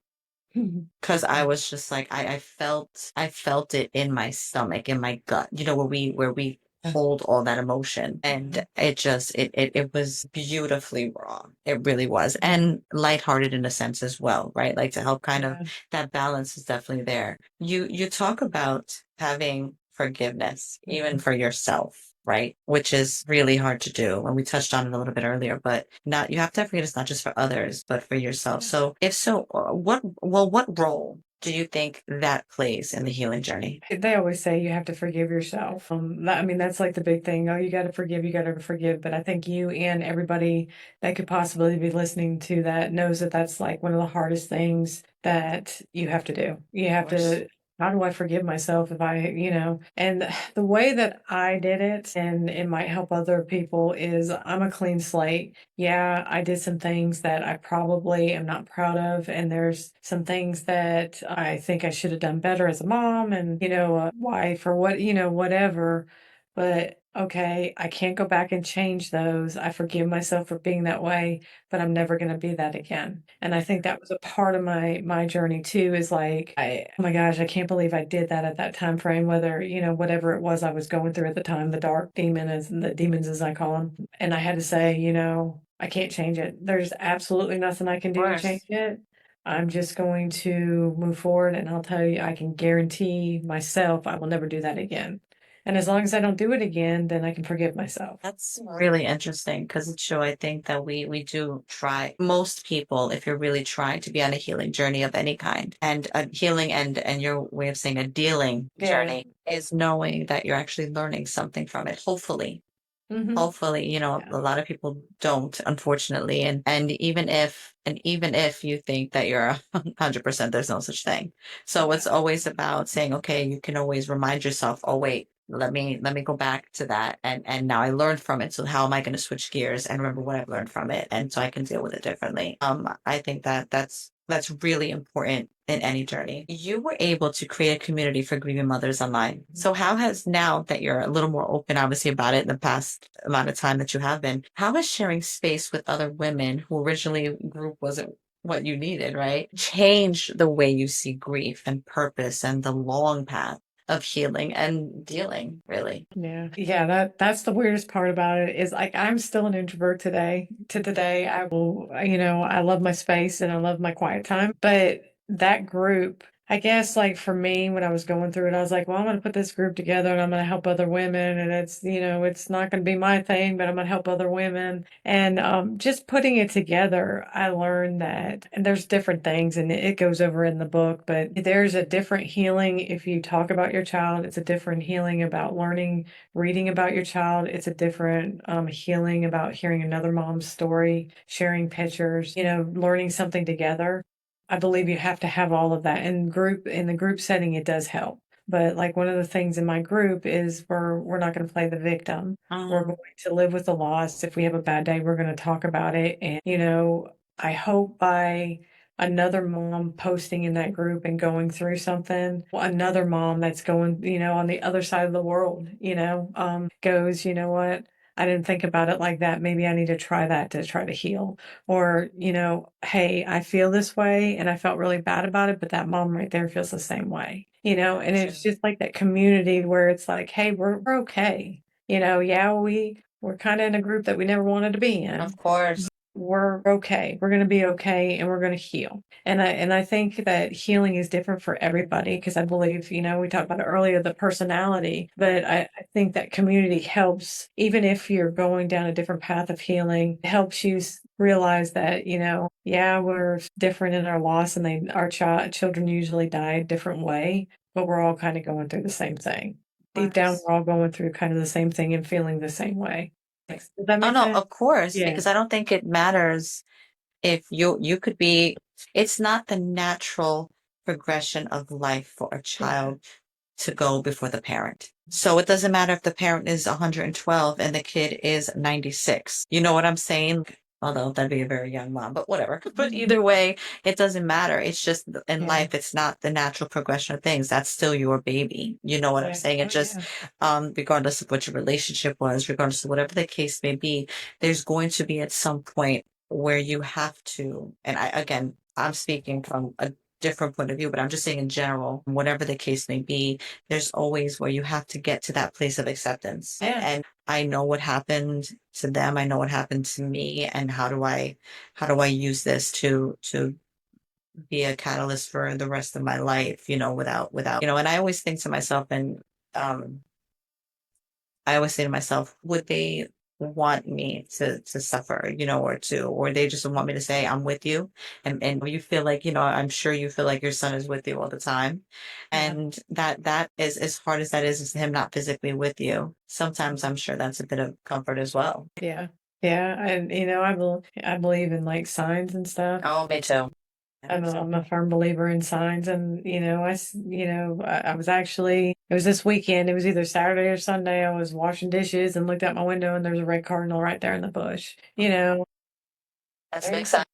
because I was just like I felt it in my stomach, in my gut, where we hold all that emotion. And it was beautifully raw. It really was. And lighthearted in a sense as well, right? Like to help kind of Yeah. that balance is definitely there. You talk about having forgiveness, even for yourself. Right. Which is really hard to do. And we touched on it a little bit earlier, but not, you have to have forgiveness, not just for others, but for yourself. Yeah. So if so, what role do you think that plays in the healing journey? They always say you have to forgive yourself. I mean, that's like the big thing. Oh, you got to forgive. But I think you and everybody that could possibly be listening to that knows that that's like one of the hardest things that you have to do. You Of have course. to, how do I forgive myself if and the way that I did it, and it might help other people, is I'm a clean slate. Yeah, I did some things that I probably am not proud of, and there's some things that I think I should have done better as a mom and, a wife or whatever. But okay, I can't go back and change those. I forgive myself for being that way, but I'm never going to be that again. And I think that was a part of my journey too, is like, oh my gosh, I can't believe I did that at that time frame, whether, whatever it was I was going through at the time, the dark demon, as the demons as I call them. And I had to say, I can't change it. There's absolutely nothing I can Of do to change course. it. I'm just going to move forward, and I'll tell you, I can guarantee myself I will never do that again. And as long as I don't do it again, then I can forgive myself. That's really interesting because it's true. I think that we do try. Most people, if you're really trying to be on a healing journey of any kind, and a healing and your way of saying a dealing Yeah. journey is knowing that you're actually learning something from it, hopefully. Hmm. Hopefully, Yeah. a lot of people don't, unfortunately. And even if you think that you're 100%, there's no such thing. So it's Yeah. always about saying, okay, you can always remind yourself, oh wait, let me go back to that. And now I learned from it. So how am I going to switch gears and remember what I've learned from it? And so I can deal with it differently. I think that that's really important in any journey. You were able to create a community for grieving mothers online. So how has, now that you're a little more open, obviously, about it in the past amount of time that you have been, how has sharing space with other women who originally group wasn't what you needed, right? Change the way you see grief and purpose and the long path of healing and dealing, really. Yeah. Yeah, that's the weirdest part about it is like I'm still an introvert today. To today, I will, I love my space and I love my quiet time. But that group, I guess like for me when I was going through it, I was like, well, I'm going to put this group together and I'm going to help other women and it's not going to be my thing, but I'm going to help other women. And just putting it together, I learned that and there's different things and it goes over in the book, but there's a different healing if you talk about your child. It's a different healing about learning reading about your child. It's a different healing about hearing another mom's story, sharing pictures, learning something together. I believe you have to have all of that in the group setting. It does help. But like one of the things in my group is we're not going to play the victim. We're Um, going to live with the loss. If we have a bad day, we're going to talk about it. And, I hope by another mom posting in that group and going through something, another mom that's going, on the other side of the world, goes, you know what? I didn't think about it like that. Maybe I need to try that to try to heal. Or, hey, I feel this way and I felt really bad about it, but that mom right there feels the same way, and it's just like that community where it's like, hey, we're okay. Yeah, we're kind of in a group that we never wanted to be of in. course. We're okay. We're going to be okay and we're going to heal. And I think that healing is different for everybody because I believe, we talked about it earlier, the personality, but I think that community helps, even if you're going down a different path of healing, it helps you realize that, yeah, we're different in our loss and our children usually die a different way, but we're all kind of going through the same thing. Deep down, Course. we're all going through kind of the same thing and feeling the same way. Does that Oh make no, sense? of course, Yeah. because I don't think it matters if you could be, it's not the natural progression of life for a Yeah. child to go before the parent. So it doesn't matter if the parent is 112 and the kid is 96. You know what I'm saying? Although that'd be a very young mom, but whatever. But either way, it doesn't matter. It's just in Yeah. life, it's not the natural progression of things. That's still your baby. You know what I'm Yeah. saying? Oh, It just, yeah. regardless of what your relationship was, regardless of whatever the case may be, there's going to be at some point where you have to, and again, I'm speaking from a different point of view, but I'm just saying in general, whatever the case may be, there's always where you have to get to that place of acceptance. Yeah. And I know what happened to them. I know what happened to me, and how do I use this to be a catalyst for the rest of my life, without, and I always think to myself, and um I always say to myself, would they want me to suffer, or they just want me to say, I'm with you. And you feel like, I'm sure you feel like your son is with you all the time. Yeah. And that is, as hard as that is him not physically with you. Sometimes I'm sure that's a bit of comfort as well. Yeah. Yeah. And I believe in like signs and stuff. Oh, me too. I'm a firm believer in signs, and I was actually it was this weekend. It was either Saturday or Sunday. I was washing dishes and looked out my window, and there's a red cardinal right there in the bush. That's There's makes sense.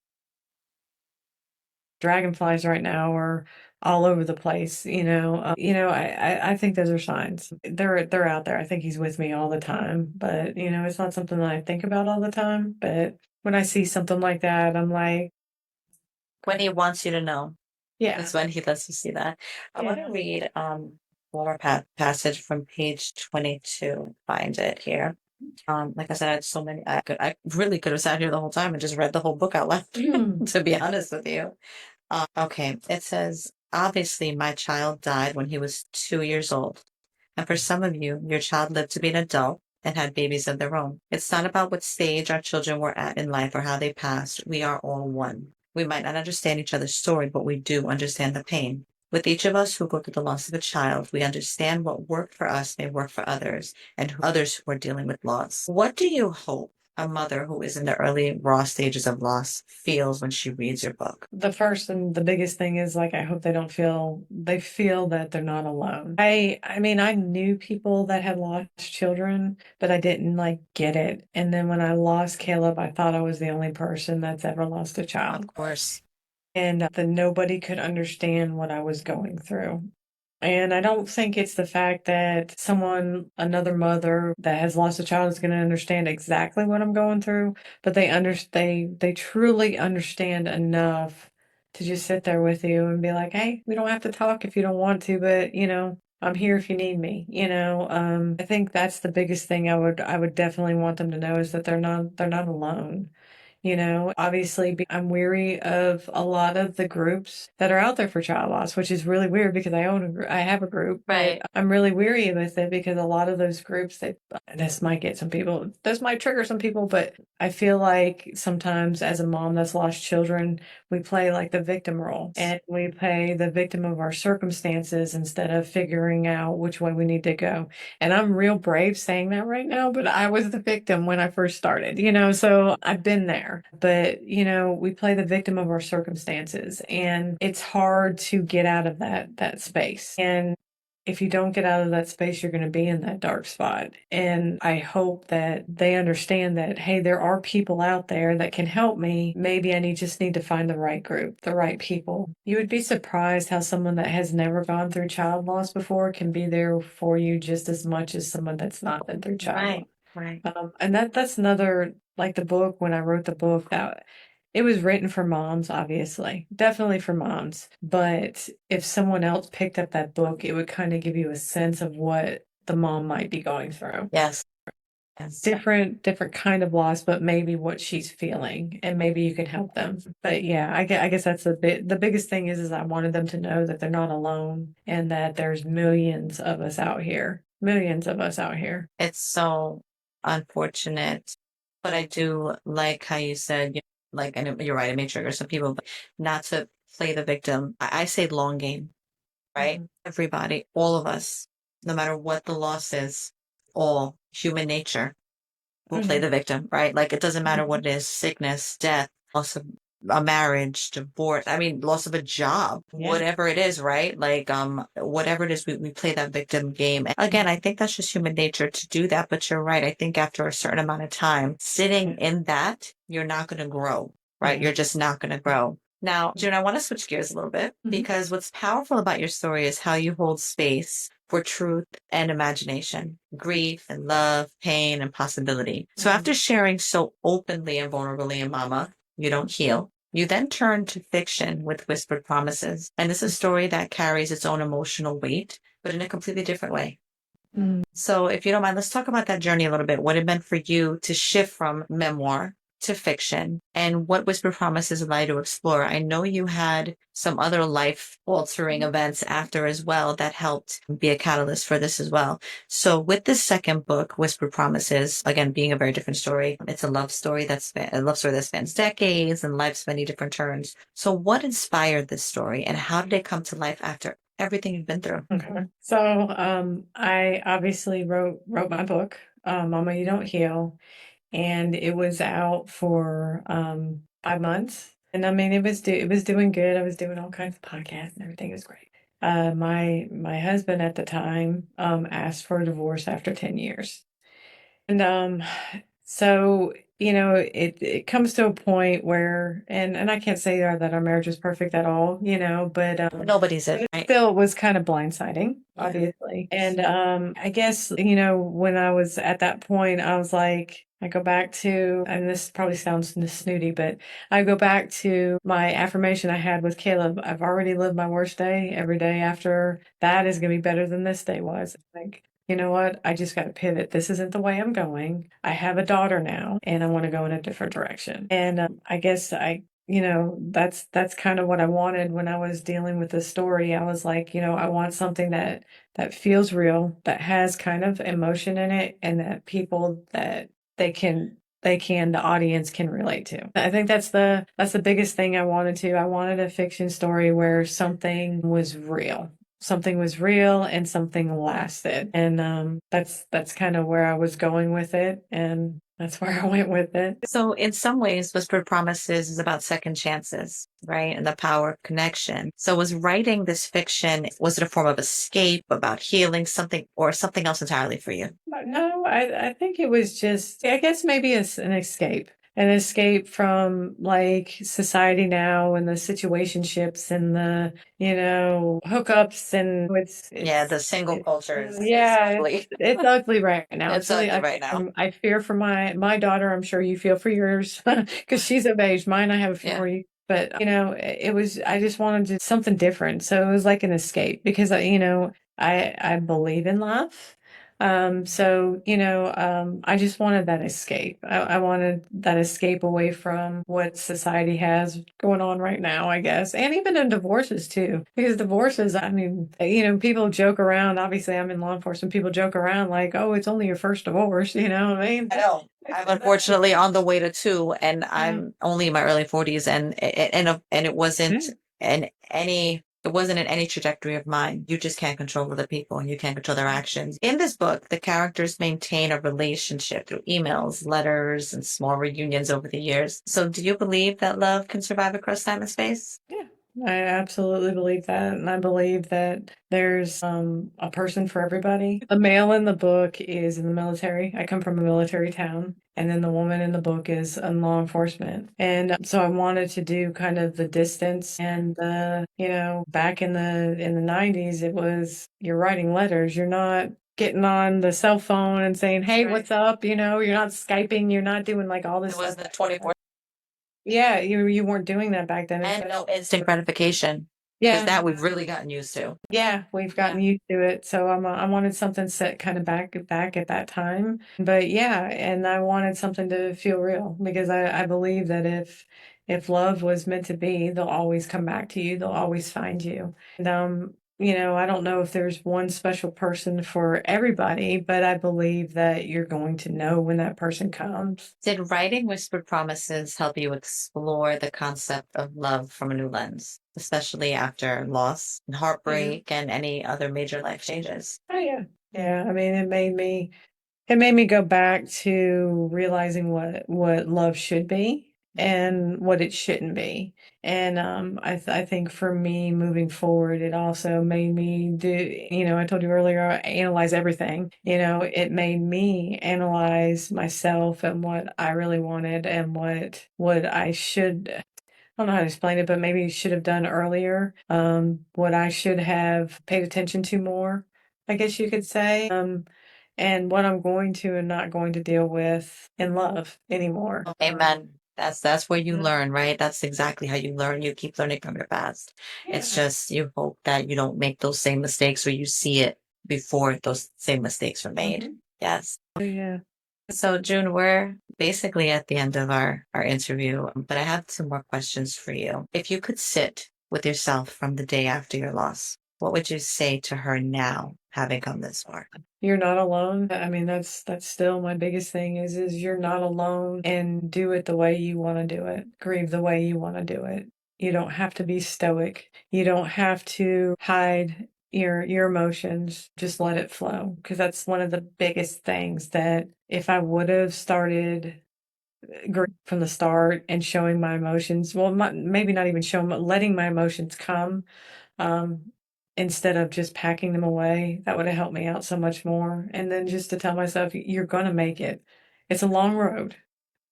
dragonflies right now are all over the place. I think those are signs. They're out there. I think he's with me all the time, but it's not something that I think about all the time. But when I see something like that, I'm like, When he wants you to know, yeah, that's when he lets you see that. I want yeah. to read one more passage from page 22. Find it here. Like I said, I had so many. I really could have sat here the whole time and just read the whole book out loud, Mm, to be honest with you. Okay, it says, obviously, my child died when he was 2 years old. And for some of you, your child lived to be an adult and had babies of their own. It's not about what stage our children were at in life or how they passed. We are all one. We might not understand each other's story, but we do understand the pain. With each of us who go through the loss of a child, we understand what worked for us may work for others and others who are dealing with loss. What do you hope a mother who is in the early raw stages of loss feels when she reads your book? The first and the biggest thing is like I hope they feel that they're not alone. I mean I knew people that had lost children, but I didn't like get it. And then when I lost Caleb, I thought I was the only person that's ever lost a child. Of course. And that nobody could understand what I was going through. And I don't think it's the fact that another mother that has lost a child is going to understand exactly what I'm going through, but they truly understand enough to just sit there with you and be like, "Hey, we don't have to talk if you don't want to, but I'm here if you need me." I think that's the biggest thing I would definitely want them to know is that they're not alone. Obviously, I'm weary of a lot of the groups that are out there for child loss, which is really weird because I have a group, Right. but I'm really weary with it because a lot of those groups, this might trigger some people, but I feel like sometimes as a mom that's lost children, we play like the victim role and we play the victim of our circumstances instead of figuring out which way we need to go. And I'm real brave saying that right now, but I was the victim when I first started, so I've been there. But, we play the victim of our circumstances and it's hard to get out of that space. And if you don't get out of that space, you're going to be in that dark spot. And I hope that they understand that, hey, there are people out there that can help me. Maybe just need to find the right group, the right people. You would be surprised how someone that has never gone through child loss before can be there for you just as much as someone that's not been through child loss. Right. And that's another, like the book, when I wrote the book, that it was written for moms, obviously, definitely for moms. But if someone else picked up that book, it would kind of give you a sense of what the mom might be going through. Yes. Yes. Different kind of loss, but maybe what she's feeling, and maybe you can help them. But yeah, I guess that's the biggest thing is I wanted them to know that they're not alone and that there's millions of us out here, millions of us out here. It's so unfortunate, but I do like how you said, like, and you're right, it may trigger some people, but not to play the victim. I say long game, right? Mhm. Everybody, all of us, no matter what the loss is, all human nature will play Mhm. the victim, right? Like it doesn't matter what it is, sickness, death, loss of a marriage, divorce, I mean, loss of a job, Yeah. whatever it is, right? Like, whatever it is, we play that victim game. And again, I think that's just human nature to do that, but you're right. I think after a certain amount of time sitting in that, you're not going to grow, right? Mhm. You're just not going to grow. Now, June, I want to switch gears a little bit Mhm. because what's powerful about your story is how you hold space for truth and imagination, grief and love, pain and possibility. So Mhm. after sharing so openly and vulnerably in Mama, You Don't Heal, you then turn to fiction with Whispered Promises. And this is a story that carries its own emotional weight, but in a completely different way. Mhm. So if you don't mind, let's talk about that journey a little bit, what it meant for you to shift from memoir to fiction and what Whisper Promises allowed you to explore. I know you had some other life altering events after as well that helped be a catalyst for this as well. So with this second book, Whisper Promises, again, being a very different story, it's a love story that spans decades and life's many different turns. So what inspired this story and how did it come to life after everything you've been through? Okay. So, I obviously wrote my book, Mama, You Don't Heal, and it was out for 5 months. And I mean, it was doing good. I was doing all kinds of podcasts and everything was great. My husband at the time asked for a divorce after 10 years. And so it comes to a point where and I can't say that our marriage is perfect at all, but Nobody's it, right? still it was kind of blindsiding, Yeah. obviously. And I guess, when I was at that point, I was like, I go back to, and this probably sounds snooty, but I go back to my affirmation I had with Caleb. I've already lived my worst day. Every day after that is going to be better than this day was. Like, you know what? I just got to pivot. This isn't the way I'm going. I have a daughter now and I want to go in a different direction. And I guess that's kind of what I wanted when I was dealing with this story. I was like, I want something that feels real, that has kind of emotion in it, and that people that they can the audience can relate to. I think that's the biggest thing I wanted to. I wanted a fiction story where something was real. Something was real and something lasted. And that's kind of where I was going with it, and that's where I went with it. So, in some ways, Whispered Promises is about second chances, right? And the power of connection. So, was writing this fiction, was it a form of escape, about healing, something, or something else entirely for you? No, I think it was just, I guess maybe it's an escape from like society now and the situationships and the, hookups, and Yeah, the single culture is yeah, ugly. it's ugly right now. It's It's really, ugly right now. I fear for my daughter. I'm sure you feel for yours because she's of age. Mine, I have a few Yeah. more years. But it was. I just wanted to something different. So it was like an escape because I believe in love. I just wanted that escape. I wanted that escape away from what society has going on right now, I guess. And even in divorces too. Because divorces, I mean, people joke around. Obviously, I'm in law enforcement. People joke around like, oh, it's only your first divorce. You know what I mean? I know. I'm unfortunately on the way to two, and Yeah. I'm only in my early 40s, and it wasn't Yeah. it wasn't in any trajectory of mine. You just can't control other people, and you can't control their actions. In this book, the characters maintain a relationship through emails, letters, and small reunions over the years. So, do you believe that love can survive across time and space? Yeah, I absolutely believe that. And I believe that there's a person for everybody. The male in the book is in the military. I come from a military town. And then the woman in the book is in law enforcement. And so I wanted to do kind of the distance. And back in the 90s, it was you're writing letters. You're not getting on the cell phone and saying, "Hey, Right. what's up?" You're not Skyping. You're not doing like all this It was stuff. the 24 Yeah, you weren't doing that back then. and no instant gratification. Because Yeah, that we've really gotten used to. yeah, we've gotten Yeah. used to it. So I wanted something set kind of back at that time. But yeah, and I wanted something to feel real because I believe that if love was meant to be, they'll always come back to you. They'll always find you. And I don't know if there's one special person for everybody, but I believe that you're going to know when that person comes. Did writing Whispered Promises help you explore the concept of love from a new lens, especially after loss and Yeah. heartbreak and any other major life changes? Oh yeah. Yeah. I mean, it made me go back to realizing what love should be and what it shouldn't be. And I think for me moving forward, it also made me do, I told you earlier, I analyze everything. It made me analyze myself and what I really wanted and what I should, I don't know how to explain it, but maybe should have done earlier. What I should have paid attention to more, I guess you could say. And what I'm going to and not going to deal with in love anymore. Amen. That's where you Yeah. learn, right? That's exactly how you learn. You keep learning from your past. It's Yeah. just you hope that you don't make those same mistakes or you see it before those same mistakes were made. Mhm. Yes. Yeah. So, June, we're basically at the end of our interview, but I have some more questions for you. If you could sit with yourself from the day after your loss, what would you say to her now, having come this far? You're not alone. I mean, that's still my biggest thing is you're not alone, and do it the way you want to do it. Grieve the way you want to do it. You don't have to be stoic. You don't have to hide your emotions. Just let it flow because that's one of the biggest things that if I would have started from the start and showing my emotions, well, maybe not even showing, but letting my emotions come, um, instead of just packing them away. That would have helped me out so much more. And then just to tell myself, you're going to make it. It's a long road,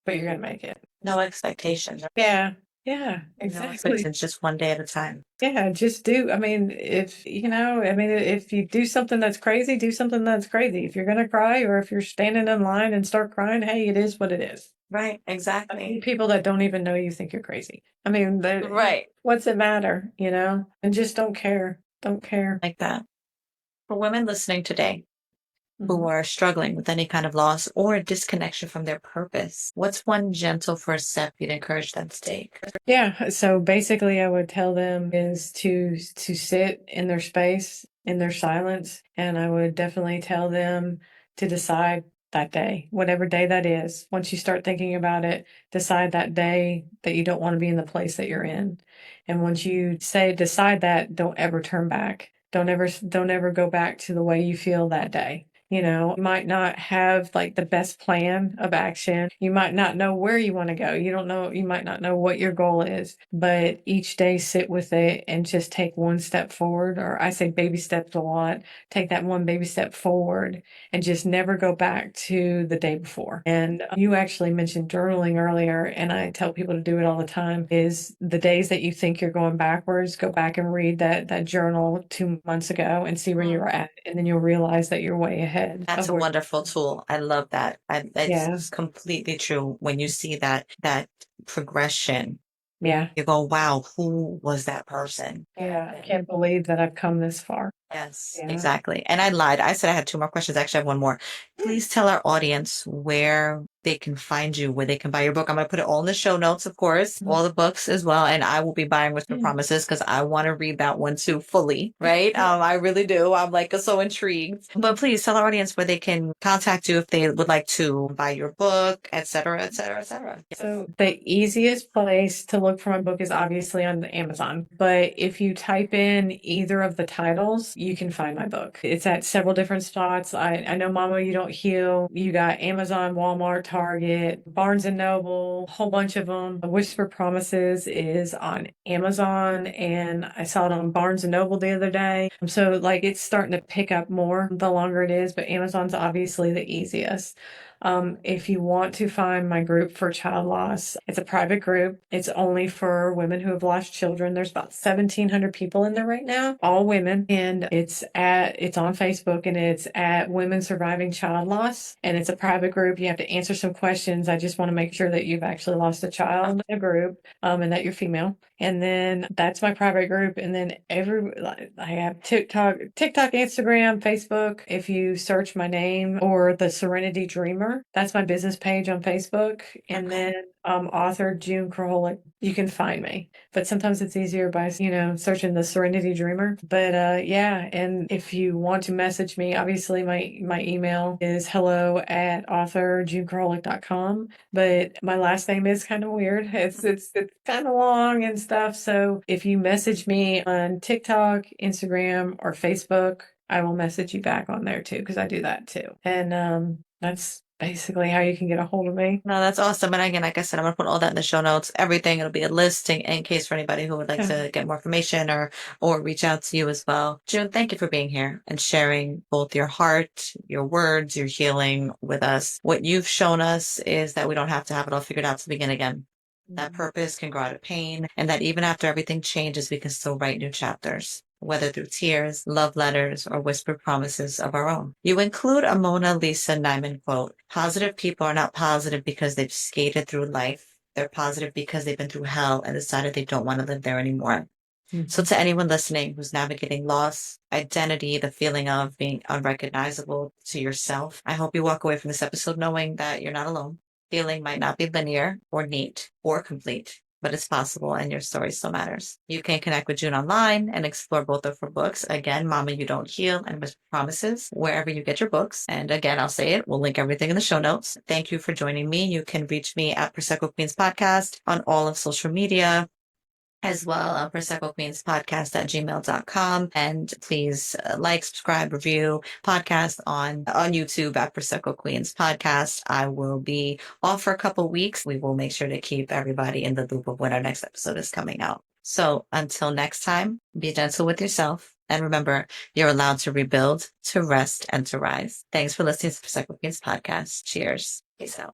but you're going to make it. No expectations. Yeah. Yeah, No exactly. expectations, just one day at a time. Yeah, just do. I mean, if you do something that's crazy, do something that's crazy. If you're going to cry or if you're standing in line and start crying, hey, it is what it is. Right, I exactly. mean, people that don't even know you think you're crazy. I mean, Right, what's it matter, And just don't care. Don't care. like that. For women listening today who Mhm. are struggling with any kind of loss or a disconnection from their purpose, what's one gentle first step you'd encourage them to take? Yeah, so basically I would tell them is to sit in their space, in their silence, and I would definitely tell them to decide that day, whatever day that is. Once you start thinking about it, decide that day that you don't want to be in the place that you're in. And once you decide that, don't ever turn back. Don't ever go back to the way you feel that day. You might not have like the best plan of action. You might not know where you want to go. You might not know what your goal is, but each day sit with it and just take one step forward. Or I say baby steps a lot. Take that one baby step forward and just never go back to the day before. And you actually mentioned journaling earlier, and I tell people to do it all the time, is the days that you think you're going backwards, go back and read that journal 2 months ago and see where you're at. And then you'll realize that you're way ahead That's of a where, wonderful tool. I love that. yeah, It's completely true. When you see that progression, yeah, you go, wow, who was that person? yeah. I can't believe that I've come this far. Yes, Yeah. exactly. And I lied. I said I had two more questions. Actually, I have one more. Please tell our audience where they can find you, where they can buy your book. I'm going to put it all in the show notes, of course, all the books as well. And I will be buying Whisper Promises because I want to read that one too fully, right? I really do. I'm like so intrigued. But please tell our audience where they can contact you if they would like to buy your book, et cetera, et cetera, et cetera. So the easiest place to look for my book is obviously on Amazon. But if you type in either of the titles, you can find my book. It's at several different spots. I know Mama You Don't Heal. You got Amazon, Walmart, Target, Barnes and Noble, a whole bunch of them. Whisper Promises is on Amazon, and I saw it on Barnes and Noble the other day. So like it's starting to pick up more the longer it is, but Amazon's obviously the easiest. If you want to find my group for child loss, it's a private group. It's only for women who have lost children. There's about 1,700 people in there right now, all women. And it's on Facebook, and it's at Women Surviving Child Loss. And it's a private group. You have to answer some questions. I just want to make sure that you've actually lost a child in a group, and that you're female. And then that's my private group. And then I have TikTok, Instagram, Facebook. If you search my name or the Serenity Dreamer, that's my business page on Facebook. And then author June Krolik, you can find me. But sometimes it's easier by, searching the Serenity Dreamer. But yeah, and if you want to message me, obviously my email is hello@authorjunekrolik.com. But my last name is kind of weird. It's kind of long and stuff. So if you message me on TikTok, Instagram, or Facebook, I will message you back on there too, because I do that too. And that's basically how you can get a hold of me. No, that's awesome. And again, like I said, I'm gonna put all that in the show notes, everything. It'll be a listing in case for anybody who would like Yeah. to get more information or reach out to you as well. June, thank you for being here and sharing both your heart, your words, your healing with us. What you've shown us is that we don't have to have it all figured out to begin again. That purpose can grow out of pain, and that even after everything changes, we can still write new chapters, whether through tears, love letters, or whispered promises of our own. You include a Mona Lisa Nyman quote: positive people are not positive because they've skated through life. They're positive because they've been through hell and decided they don't want to live there anymore. So to anyone listening who's navigating loss, identity, the feeling of being unrecognizable to yourself, I hope you walk away from this episode knowing that you're not alone. Healing might not be linear or neat or complete, but it's possible and your story still matters. You can connect with June online and explore both of her books. Again, Mama You Don't Heal and Whisper Promises, wherever you get your books. And again, I'll say it, we'll link everything in the show notes. Thank you for joining me. You can reach me at Prosecco Queens Podcast on all of social media, as well, Prosecco Queens Podcast at gmail.com. And please like, subscribe, review podcast on YouTube at Prosecco Queens Podcast. I will be off for a couple weeks. We will make sure to keep everybody in the loop of when our next episode is coming out. So until next time, be gentle with yourself. And remember, you're allowed to rebuild, to rest, and to rise. Thanks for listening to Prosecco Queens Podcast. Cheers. Peace out.